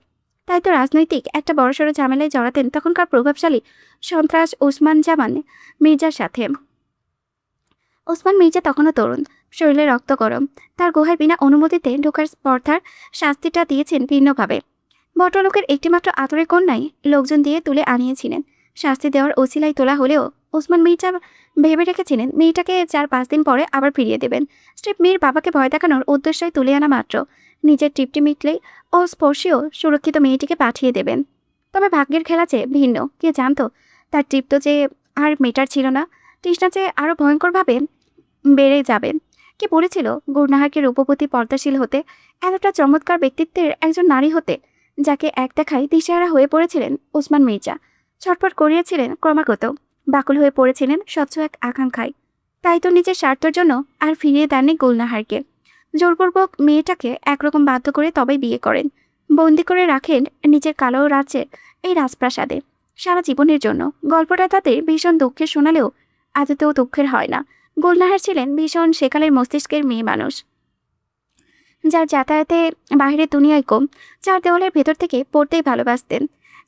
তাই তো রাজনৈতিক একটা বড়সড় ঝামেলায় জড়াতেন তখনকার প্রভাবশালী সন্ত্রাস ওসমান জামান মির্জার সাথে। ওসমান মির্জা তখনও তরুণ, শরীরে রক্ত গরম। তার গুহায় বিনা অনুমতিতে ঢোকার স্পর্ধার শাস্তিটা দিয়েছেন ভিন্নভাবে। ভদ্রলোকের একটিমাত্র আদরের কন্যাই লোকজন দিয়ে তুলে আনিয়েছিলেন। শাস্তি দেওয়ার ওসিলাই তোলা হলেও ওসমান মির্জা ভেবে রেখেছিলেন মেয়েটাকে 4-5 দিন পরে আবার ফিরিয়ে দেবেন। স্ট্রিপ মেয়ের বাবাকে ভয় দেখানোর উদ্দেশ্যই তুলে আনা মাত্র নিজের তৃপ্তি মিটলেই অস্পর্শীয় সুরক্ষিত মেয়েটিকে পাঠিয়ে দেবেন। তবে ভাগ্যের খেলা চেয়ে ভিন্ন, কে জানতো তার তৃপ্ত যে আর মেটার ছিল না, তৃষ্ণা চেয়ে আরও ভয়ঙ্করভাবে বেড়ে যাবে। কে বলেছিল গুরনাহারকে রূপবতী, পর্দাশীল হতে, এতটা চমৎকার ব্যক্তিত্বের একজন নারী হতে, যাকে এক দেখায় দিশেহারা হয়ে পড়েছিলেন ওসমান মির্জা। ছটফট করিয়েছিলেন ক্রমাগত, বাকুল হয়ে পড়েছিলেন স্বচ্ছ এক আকাঙ্ক্ষায়। তাই তো নিজের স্বার্থের জন্য আর ফিরিয়ে দেননি গুলনাহারকে। জোরপূর্বক মেয়েটাকে একরকম বাধ্য করে তবেই বিয়ে করেন, বন্দি করে রাখেন নিজের কালো রাজ্যের এই রাজপ্রাসাদে সারা জীবনের জন্য। গল্পটা তাদের ভীষণ দুঃখের শোনালেও আদতেও দুঃখের হয় না। গুলনাহার ছিলেন ভীষণ সেকালের মস্তিষ্কের মেয়ে মানুষ, যার যাতায়াতে বাহিরের দুনিয়ায় কম, চার দেওয়ালের ভেতর থেকে পড়তেই ভালোবাসতেন।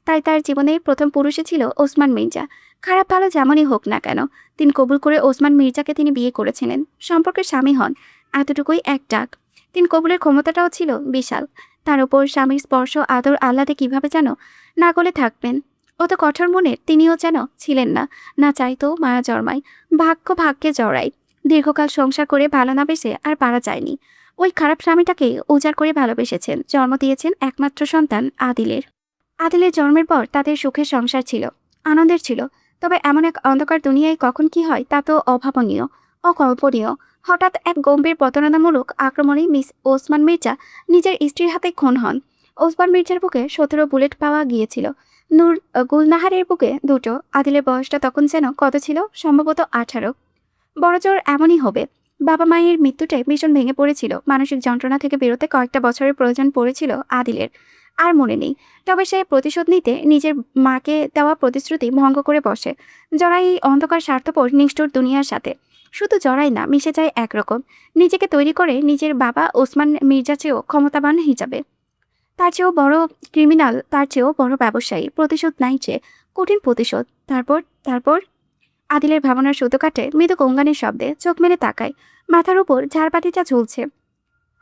তাই তার জীবনের প্রথম পুরুষই ছিল ওসমান মির্জা। খারাপ ভালো যেমনই হোক না কেন, তিনি কবুল করে ওসমান মির্জাকে তিনি বিয়ে করেছিলেন, সম্পর্কের স্বামী হন। এতটুকুই এক ডাক। তিনি কবুলের ক্ষমতাটাও ছিল বিশাল। তার ওপর স্বামীর স্পর্শ, আদর, আহ্লাদে কিভাবে যেন না গলে থাকবেন। অত কঠোর মনের তিনিও যেন ছিলেন না, না চাইতেও মায়া জন্মায়, ভাগ্যে জড়ায়। দীর্ঘকাল সংসার করে ভালো না বেসে আর পারা যায়নি। ওই খারাপ স্বামীটাকে উজাড় করে ভালোবেসেছেন, জন্ম দিয়েছেন একমাত্র সন্তান আদিলের। আদিলের জন্মের পর তাদের সুখের সংসার ছিল, আনন্দের ছিল। তবে এমন এক অন্ধকার দুনিয়ায় কখন কি হয় তা তো অভাবনীয়, অকল্পনীয়। হঠাৎ এক গম্ভীর প্রতারণামূলক আক্রমণে মিস ওসমান মির্জা নিজের স্ত্রীর হাতে খুন হন। ওসমান মির্জার বুকে 17 বুলেট পাওয়া গিয়েছিল, গুলনাহারের বুকে 2টো। আদিলের বয়সটা তখন যেন কত ছিল, সম্ভবত 18। বড়জোর এমনই হবে। বাবা মায়ের মৃত্যুটায় ভীষণ ভেঙে পড়েছিল। মানসিক যন্ত্রণা থেকে বেরোতে কয়েকটা বছরের প্রয়োজন পড়েছিল আদিলের, আর মনে নেই। তবে সে প্রতিশোধ নিতে নিজের মাকে দেওয়া প্রতিশ্রুতি ভঙ্গ করে বসে, জড়াই এই অন্ধকার স্বার্থপর নিষ্ঠুর দুনিয়ার সাথে। শুধু জড়ায় না, মিশে যায় একরকম। নিজেকে তৈরি করে নিজের বাবা ওসমান মির্জা চেয়েও ক্ষমতাবান হিসাবে। তার চেয়েও বড় ক্রিমিনাল, তার চেয়েও বড় ব্যবসায়ী, প্রতিশোধ নাই চেয়ে কঠিন প্রতিশোধ। তারপর তারপর আদিলের ভাবনার সুতো কাটে মৃদু গঙ্গানির শব্দে। চোখ মেলে তাকায়, মাথার উপর ঝাড়বাতিটা ঝুলছে,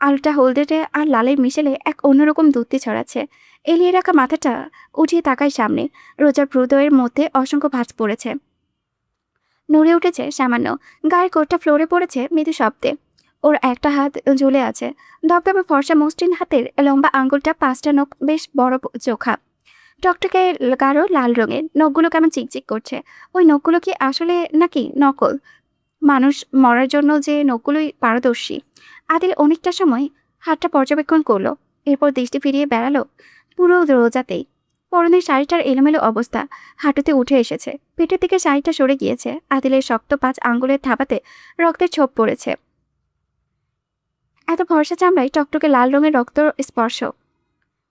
আলটা হলদেটে আর লালের মিশেলে এক অন্যরকম দ্যুতি ছড়াচ্ছে। এলিয়ে রাখা মাথাটা উঠিয়ে তাকায় সামনে। রোজার হৃদয়ের মধ্যে অসংখ্য ভাঁজ পড়েছে, নড়ে উঠেছে সামান্য। গায়ের কোটটা ফ্লোরে পড়েছে মৃদু শব্দে। ওর একটা হাত ঝুলে আছে, দপদপে ফর্সা মসৃণ হাতের লম্বা আঙ্গুলটা, 5টা নখ, বেশ বড় চোখা, টকটকে গাঢ় লাল রঙের। নখগুলো কেমন চিকচিক করছে। ওই নখগুলো কি আসলে নাকি নকল? মানুষ মরার জন্য যে নখগুলোই পারদর্শী। আদিল অনেকটা সময় হাতটা পর্যবেক্ষণ করলো, এরপর দৃষ্টি ফিরিয়ে বেড়ালো পুরো রোজাতেই। পরনের শাড়িটার এলোমেলো অবস্থা, হাঁটুতে উঠে এসেছে, পেটের দিকে শাড়িটা সরে গিয়েছে। আদিলের শক্ত 5 আঙ্গুলের থাবাতে রক্তের ছোপ পড়েছে। এত ফর্সা চামড়ায় টকটকে লাল রঙের রক্ত স্পর্শ,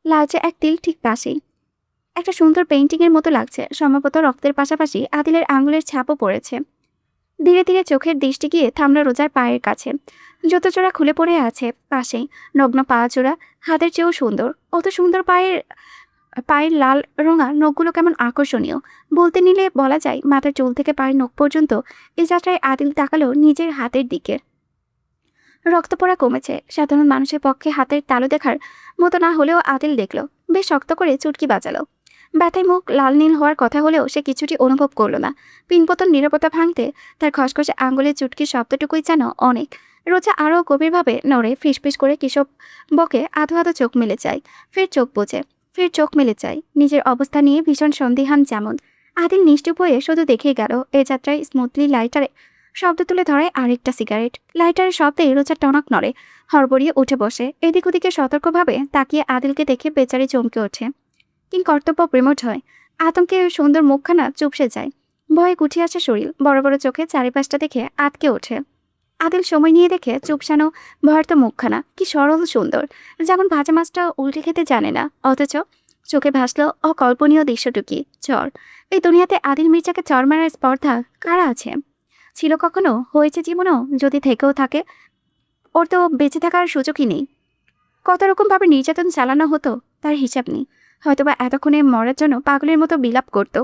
লালচে এক তিল ঠিক পাশেই। একটা সুন্দর পেইন্টিংয়ের মতো লাগছে। সম্ভবত রক্তের পাশাপাশি আদিলের আঙ্গুলের ছাপও পড়েছে। ধীরে ধীরে চোখের দৃষ্টি গিয়ে থামল রোজার পায়ের কাছে। জুতোচোরা খুলে পড়ে আছে পাশেই, নগ্ন পা জোড়া, হাতের চেয়েও সুন্দর। অত সুন্দর পায়ের পায়ের লাল রঙা নখগুলো কেমন আকর্ষণীয়। বলতে নিলে বলা যায় মাথার চুল থেকে পায়ের নখ পর্যন্ত। এই যাত্রায় আদিল তাকালো নিজের হাতের দিকে। রক্ত পড়া কমেছে। সাধারণ মানুষের পক্ষে হাতের তালু দেখার মতো না হলেও আদিল দেখল। বেশ শক্ত করে চুটকি বাজালো। ব্যথায় মুখ লাল নীল হওয়ার কথা হলেও সে কিছুটি অনুভব করলো না। পিনপতন নীরবতা ভাঙতে তার খসখসে আঙ্গুলের চুটকির শব্দটুকুই যেন অনেক। রোজা আরও গভীরভাবে নড়ে, ফিসফিস করে কিসব বকে আধো আধো চোখ মেলে যায়। ফের চোখ বোঝে, ফের চোখ মেলে যায়। নিজের অবস্থা নিয়ে ভীষণ সন্দিহান যেমন। আদিল নিশ্চুপ হয়ে শুধু দেখেই গেল। এ যাত্রায় স্মুথলি লাইটারে শব্দ তুলে ধরে আরেকটা সিগারেট। লাইটারের শব্দে রোজা টনক নড়ে, হড়বড়িয়ে উঠে বসে। এদিক ওদিকে সতর্কভাবে তাকিয়ে আদিলকে দেখে বেচারি চমকে ওঠে। কিং কর্তব্য প্রেমঠ হয়। আতঙ্কে সুন্দর মুখখানা চুপসে যায়। ভয়ে গুটিয়ে আসে শরীর। বড় বড় চোখে চারিপাশটা দেখে আটকে ওঠে। আদিল সময় নিয়ে দেখে চুপসানো ভয়ার্ত মুখখানা কি সরল সুন্দর, যেমন ভাজা মাছটা উল্টে খেতে জানে না। অথচ চোখে ভাসল অকল্পনীয় দৃশ্যটুকি। চর। এই দুনিয়াতে আদিল মির্জাকে চর মারার স্পর্ধা কারা আছে? ছিল কখনো, হয়েছে জীবনও, যদি থেকেও থাকে। ওর তো বেঁচে থাকার সুযোগই নেই। কত রকমভাবে নির্যাতন চালানো হতো তার হিসাব নেই। হয়তোবা এতক্ষণে মরার জন্য পাগলের মতো বিলাপ করত।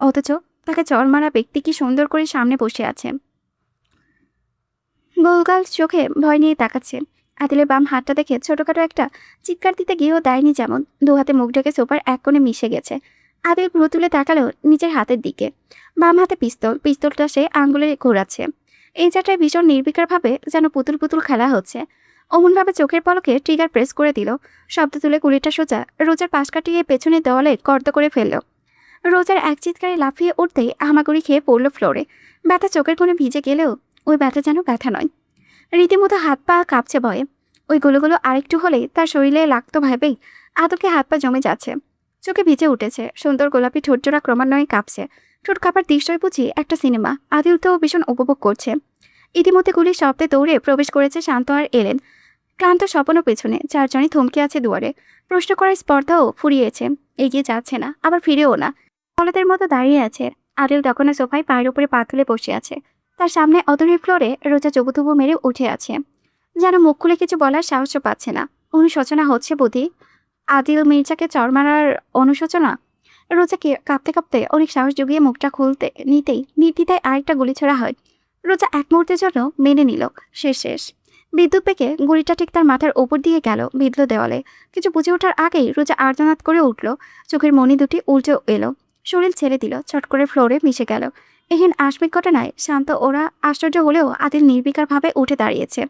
অথচ তাকে চর মারা ব্যক্তি কি সুন্দর করে সামনে বসে আছে। গোলগাল চোখে ভয় নিয়ে তাকাচ্ছে। আদিলের বাম হাতটা দেখে ছোটখাটো একটা চিৎকার দিতে গিয়েও দেয়নি যেমন। 2 হাতে মুখ ঢেকে সোফার এক কোণে মিশে গেছে। আদিল ভ্রু তুলে তাকালো নিজের হাতের দিকে। বাম হাতে পিস্তল, পিস্তলটা সে আঙ্গুলে ঘোরাচ্ছে। এই যাত্রায় ভীষণ নির্বিকারভাবে যেন পুতুল পুতুল খেলা হচ্ছে। অমনভাবে চোখের পলকে ট্রিগার প্রেস করে দিল। শব্দ তুলে গুলিটা সোজা রোজার পাশ কাটিয়ে পেছনের দেওয়ালে গর্ত করে ফেলল। রোজার এক চিৎকারে লাফিয়ে উঠতেই হামাগুড়ি খেয়ে পড়ল ফ্লোরে। ব্যথা চোখের কোণে ভিজে গেলেও ওই ব্যথা যেন ব্যথা নয়, রীতিমতো হাত পা কাঁপছে ভয়ে। ওই গুলোগুলো আরেকটু হলেই তার শরীরে লাগতো ভেবেই আতঙ্কে হাত পা জমে যাচ্ছে। চোখে ভিজে উঠেছে। সুন্দর গোলাপি ঠোঁটজোড়া ক্রমান্বয়ে কাঁপছে। ঠোঁট কাঁপার দৃশ্যই বুঝি একটা সিনেমা। আদিল তো ভীষণ উপভোগ করছে। ইতিমধ্যে গুলির শব্দে দৌড়ে প্রবেশ করেছে শান্ত আর এলেন। ক্লান্ত স্বপনও পেছনে। 4 জনই থমকে আছে দুয়ারে। প্রশ্ন করার স্পর্ধাও ফুরিয়েছে। এগিয়ে যাচ্ছে না, আবার ফিরেও না। বলদের মতো দাঁড়িয়ে আছে। আদিল তখনও সোফায় পায়ের উপরে পা তুলে বসে আছে। তার সামনে অদূরের ফ্লোরে রোজা জবুথবু মেরে উঠে আছে, যেন মুখ খুলে কিছু বলার সাহসও পাচ্ছে না। অনুশোচনা হচ্ছে বুদ্ধি। আদিল মির্জাকে চর মারার অনুশোচনা। রোজাকে কাঁপতে কাঁপতে অনেক সাহস জুগিয়ে মুখটা খুলতে নিতেই নির্দ্বিধায় আরেকটা গুলি ছোড়া হয়। রোজা এক মুহূর্তের জন্য মেনে নিল শেষ। বিদ্যুৎ পেকে গুলিটা ঠিক তার মাথার ওপর দিয়ে গেল, বিঁধল দেওয়ালে। কিছু বুঝে ওঠার আগেই রোজা আর্তনাদ করে উঠল। চোখের মণি দুটি উল্টে এলো, শরীর ছেড়ে দিল, চট করে ফ্লোরে মিশে গেল। এহেন আশ্বিক ঘটনায় শান্ত ওরা আশ্চর্য হলেও আদিল নির্বিকারভাবে উঠে দাঁড়িয়েছে।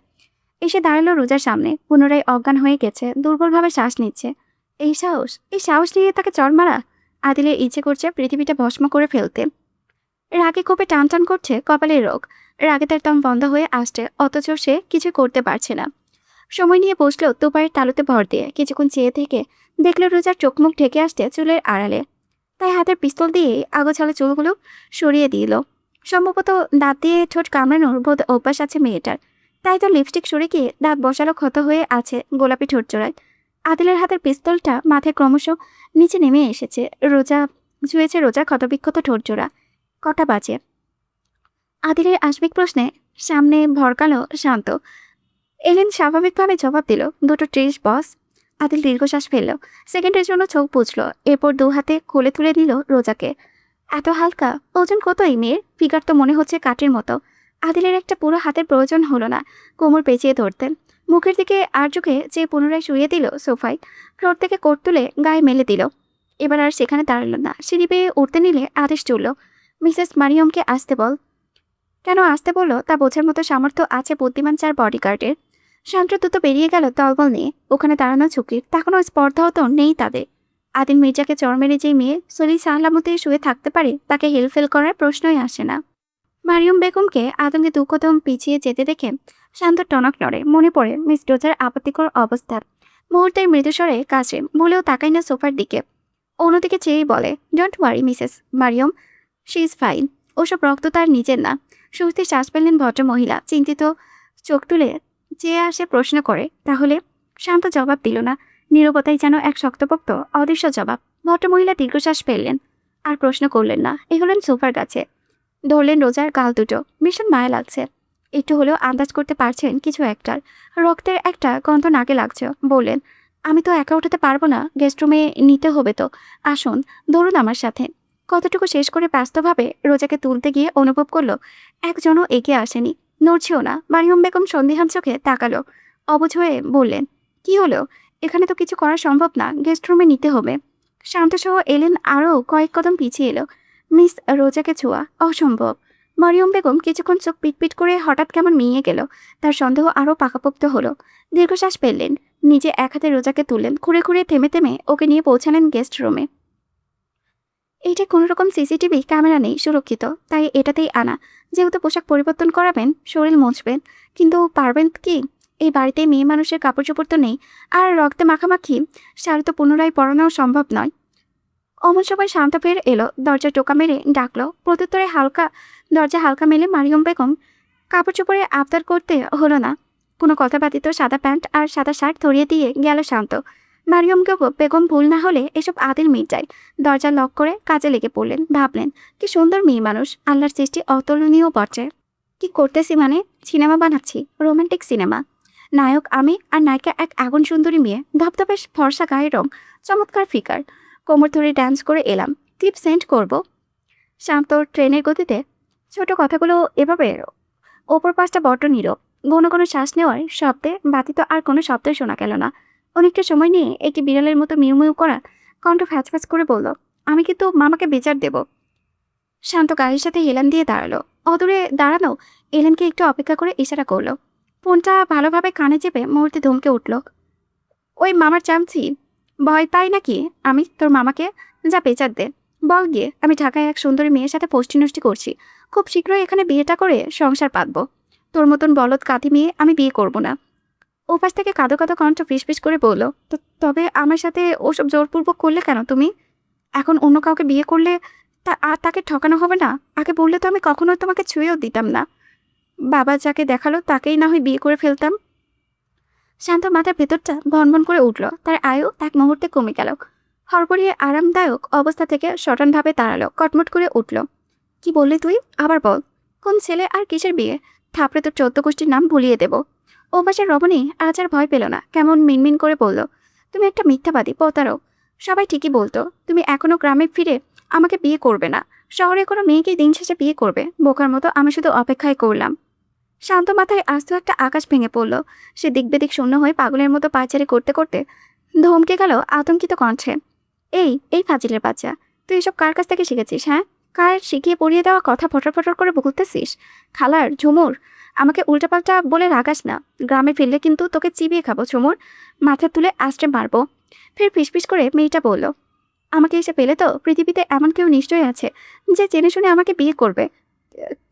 এসে দাঁড়ালো রোজার সামনে। পুনরায় অজ্ঞান হয়ে গেছে, দুর্বলভাবে শ্বাস নিচ্ছে। এই সাহস নিয়ে তাকে চর মারা! আদিলের ইচ্ছে করছে পৃথিবীটা ভস্ম করে ফেলতে। রাগে কোপে টান টান করছে কপালের রোগ। রাগে তার দম বন্ধ হয়ে আসছে, অথচ সে কিছু করতে পারছে না। সময় নিয়ে বসলো দুপায়ের তালুতে ভর দিয়ে। কিছুক্ষণ চেয়ে থেকে দেখলো রোজার চোখ মুখ ঢেকে আসছে চুলের আড়ালে। তাই হাতের পিস্তল দিয়ে আগোছালো চুলগুলো সরিয়ে দিল। সম্ভবত দাঁত দিয়ে ঠোঁট কামড়ানোর বোধ অভ্যাস আছে মেয়েটার। তাই তো লিপস্টিক সরে গিয়ে দাঁত বসালো ক্ষত হয়ে আছে গোলাপি ঠোঁট জোড়ায়। আদিলের হাতের পিস্তলটা মাথায় ক্রমশ নিচে নেমে এসেছে। রোজার ক্ষতবিক্ষত ঠোঁট জোড়া। কটা বাজে? আদিলের আশবিক প্রশ্নে সামনে ভরকালো শান্ত। এলেন স্বাভাবিকভাবে জবাব দিল, 2:30 বস। আদিল দীর্ঘশ্বাস ফেলল, সেকেন্ডের জন্য চোখ বুঝল, এরপর 2 হাতে কোলে তুলে নিল রোজাকে। এত হালকা, ওজন কত এই মেয়ের? ফিগার তো মনে হচ্ছে কাঠের মতো। আদিলের একটা পুরো হাতের প্রয়োজন হলো না কোমর পেঁচিয়ে ধরতেন। মুখের দিকে আর চোখে যে পুনরায় শুয়ে দিল সোফায়, ফ্লোর থেকে কোট তুলে গায়ে মেলে দিল। এবার আর সেখানে দাঁড়ালো না, সিঁড়ি বেয়ে উঠতে নিলে আদেশ চলল, মিসেস মারিয়মকে আসতে বল। কেন আসতে বলল তা বোঝার মতো সামর্থ্য আছে বুদ্ধিমান 4 বডিগার্ডের। শান্ত দ্রুত বেরিয়ে গেল দলবল নিয়ে। ওখানে দাঁড়ানো ঝুঁকির তা কোনো স্পর্ধাও তো নেই তাদের। আদিল মির্জাকে চড় মেরে যে মেয়ে সলি সাহলামতে শুয়ে থাকতে পারে তাকে হেলফেল করার প্রশ্নই আসে না। মারিয়ম বেগমকে আতঙ্কে 2 কদম পিছিয়ে যেতে দেখে শান্ত টনক নড়ে। মনে পড়ে মিস ডোজার আপত্তিকর অবস্থা। মুহূর্তের মৃদুস্বরে কাছে বলেও তাকাই না সোফার দিকে। অন্যদিকে চেয়েই বলে, don't worry Mrs Maryam, she is fine. ওসব রক্ত তার নিজের না। স্বস্তি শ্বাস ফেললেন ভদ্রমহিলা। চিন্তিত চোখ তুলে চেয়ে আসে প্রশ্ন করে, তাহলে? শান্ত জবাব দিল না। নীরবতাই যেন এক শক্তপোক্ত অদৃশ্য জবাব। ভদ্রমহিলা দীর্ঘশ্বাস ফেললেন, আর প্রশ্ন করলেন না। এগোলেন সোফার কাছে, ধরলেন রোজার গাল দুটো। ভীষণ মায়া লাগছে। একটু হলেও আন্দাজ করতে পারছেন কিছু একটার। রক্তের একটা গন্ধ নাকে লাগছে। বললেন, আমি তো একা উঠাতে পারবো না, গেস্টরুমে নিতে হবে তো। আসুন, ধরুন আমার সাথে। কতটুকু শেষ করে ব্যস্তভাবে রোজাকে তুলতে গিয়ে অনুভব করলো একজনও এগিয়ে আসেনি, নড়ছেও না। মারিয়ম বেগম সন্দিহান চোখে তাকালো। অবুঝ হয়ে বললেন, কি হলো? এখানে তো কিছু করা সম্ভব না, গেস্টরুমে নিতে হবে। শান্তসহ এলেন আরও কয়েক কদম পিছিয়ে এলো। মিস রোজাকে ছোঁয়া অসম্ভব। মারিয়ম বেগম কিছুক্ষণ চোখ পিটপিট করে হঠাৎ কেমন মিইয়ে গেল। তার সন্দেহ আরও পাকাপোক্ত হলো। দীর্ঘশ্বাস ফেললেন, নিজে এক হাতে রোজাকে তুললেন, খুঁড়ে খুঁড়ে থেমে থেমে ওকে নিয়ে পৌঁছালেন গেস্ট রুমে। এইটা কোনো রকম সিসিটিভি ক্যামেরা নেই, সুরক্ষিত, তাই এটাতেই আনা। যেহেতু পোশাক পরিবর্তন করাবেন, শরীর মুছবেন, কিন্তু পারবেন কি? এই বাড়িতে মেয়ে মানুষের কাপড় চোপড় তো নেই, আর রক্তে মাখামাখি শাড়ি তো পুনরায় পরানো সম্ভব নয়। অমন সময় শান্ত ফের এলো, দরজা টোকা মেরে ডাকলো। প্রত্যুত্তরে দরজা হালকা মেলে মারিয়ম বেগম। কাপড় চোপড়ে আবদার করতে হলো না। কোনো কথা ব্যতীত সাদা প্যান্ট আর সাদা শার্ট ধরিয়ে দিয়ে গেল শান্ত। মারিয়মকে বেগম ভুল না হলে এসব আদিল মির্জাই। দরজা লক করে কাজে লেগে পড়লেন। ভাবলেন, কি সুন্দর মেয়ে মানুষ, আল্লাহর সৃষ্টি অতুলনীয় পর্যায়ে। কি করতেছি মানে? সিনেমা বানাচ্ছি, রোমান্টিক সিনেমা। নায়ক আমি আর নায়িকা এক আগুন সুন্দরী মেয়ে, ধপধপে ফর্সা গায়ের রং, চমৎকার ফিগার। কোমর ধরে ডান্স করে এলাম, ক্লিপ সেন্ড করব। শান্ত ট্রেনের গতিতে ছোট কথাগুলো এভাবে ওপর পাশটা বড্ড নীরব। ঘন ঘন শ্বাস নেওয়ার শব্দে ব্যতীত আর কোনো শব্দই শোনা গেল না। অনেকটা সময় নিয়ে একটি বিড়ালের মতো মিউ মিউ করা কণ্ঠ ফ্যাচ ফ্যাচ করে বলল, আমি কিন্তু মামাকে বিচার দেব। শান্ত গাড়ির সাথে হেলান দিয়ে দাঁড়ালো। অদূরে দাঁড়ানো এলেনকে একটু অপেক্ষা করে ইশারা করলো। ফোনটা ভালোভাবে কানে চেপে মুহূর্তে ধমকে উঠল, ওই মামার চামচি, ভয় পাই নাকি আমি তোর মামাকে? যা পেঁচার দে, বল গিয়ে আমি ঢাকায় এক সুন্দরী মেয়ের সাথে পোষ্টি নষ্টি করছি, খুব শীঘ্রই এখানে বিয়েটা করে সংসার পাতবো। তোর মতন বলদ কাঁধি মেয়ে আমি বিয়ে করব না। ওপাশ থেকে কাঁদো কাঁদো কণ্ঠ ফিসফিস করে বলল, তবে আমার সাথে ওসব জোরপূর্বক করলে কেন তুমি? এখন অন্য কাউকে বিয়ে করলে তাকে ঠকানো হবে না? আগে বললে তো আমি কখনোই তোমাকে ছুঁয়েও দিতাম না। বাবা যাকে দেখালো তাকেই না হয় বিয়ে করে ফেলতাম। শান্ত মাথার ভেতরটা ভনভন করে উঠল। তার আয়ু এক মুহূর্তে কমে গেল। হড়বড়িয়ে আরামদায়ক অবস্থা থেকে সটানভাবে দাঁড়ালো। কটমট করে উঠল, কি বললি তুই? আবার বল। কোন ছেলে আর কিসের বিয়ে? থাপড়ে তোর 14 গোষ্ঠীর নাম ভুলিয়ে দেব। ও পাশের রমণী আজ আর ভয় পেল না, কেমন মিনমিন করে বলল, তুমি একটা মিথ্যাবাদী, প্রতারক। সবাই ঠিকই বলতো তুমি এখনো গ্রামে ফিরে আমাকে বিয়ে করবে না, শহরে কোনো মেয়েকে দিন শেষে বিয়ে করবে। বোকার মতো আমি শুধু অপেক্ষায় করলাম। শান্ত মাথায় আস্ত একটা আকাশ ভেঙে পড়ল। সে দিকবেদিক শূন্য হয়ে পাগলের মতো পায়চারি করতে করতে ধমকে গেল আতঙ্কিত কণ্ঠে, এই ফাজিলের বাচ্চা, তুই এসব কার কাছ থেকে শিখেছিস? হ্যাঁ, কার শিখিয়ে পড়িয়ে দেওয়া কথা ফটর ফটর করে বলতেছিস? খালার ঝুমুর, আমাকে উল্টাপাল্টা বলে রাগাস না। গ্রামে ফিরলে কিন্তু তোকে চিবিয়ে খাবো ঝুমুর, মাথা তুলে আষ্টে মারবো। ফের ফিসফিস করে মেয়েটা বলল, আমাকে এসে পেলে তো পৃথিবীতে এমন কেউ নিশ্চয়ই আছে যে জেনে শুনে আমাকে বিয়ে করবে।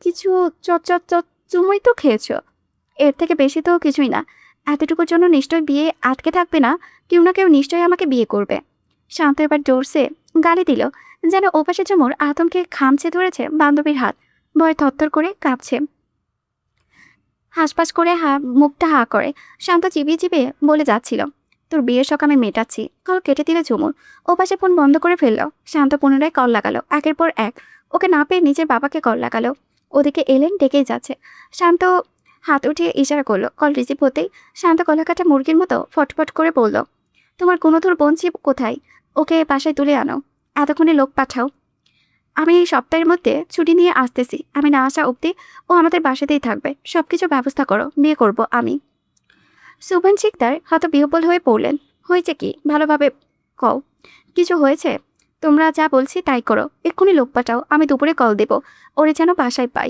কিছু চুমুই তো খেয়েছ, এর থেকে বেশি তো কিছুই না। এতটুকুর জন্য নিশ্চয় বিয়ে আটকে থাকবে না, কেউ না কেউ নিশ্চয়ই আমাকে বিয়ে করবে। শান্ত এবার জোরসে গালি দিল, যেন ওপাশে ঝুমুর আতঙ্কে খামছে ধরেছে বান্ধবীর হাত। ভয় থরথর করে কাঁপছে, হাঁসপাস করে মুখটা হা করে। শান্ত চিবিয়ে চিবিয়ে বলে যাচ্ছিল, তোর বিয়ের শখ আমি মেটাচ্ছি। কল কেটে দিলে ঝুমুর। ওপাশে ফোন বন্ধ করে ফেলল। শান্ত পুনরায় কল লাগালো, একের পর এক। ওকে না পেয়ে নিজের বাবাকে কল লাগালো। ওদিকে এলেন ডেকেই যাচ্ছে। শান্ত হাত উঠিয়ে ইশারা করলো। কল রিসিভ হতেই শান্ত গলা কাটা মুরগির মতো ফটফট করে বলল, তোমার গুণধর বঞ্চি কোথায়? ওকে বাসায় তুলে আনো, এতক্ষণে লোক পাঠাও। আমি এই সপ্তাহের মধ্যে ছুটি নিয়ে আসতেছি। আমি না আসা অবধি ও আমাদের বাসাতেই থাকবে। সব কিছু ব্যবস্থা করো, বিয়ে করব আমি। সুবহান শিকদার হতবিহ্বল হয়ে পড়লেন। হয়েছে কি? ভালোভাবে কও। কিছু হয়েছে? তোমরা যা বলছি তাই করো। এক্ষুনি লোক পাঠাও, আমি দুপুরে কল দেব। ওরে যেন বাসায় পাই।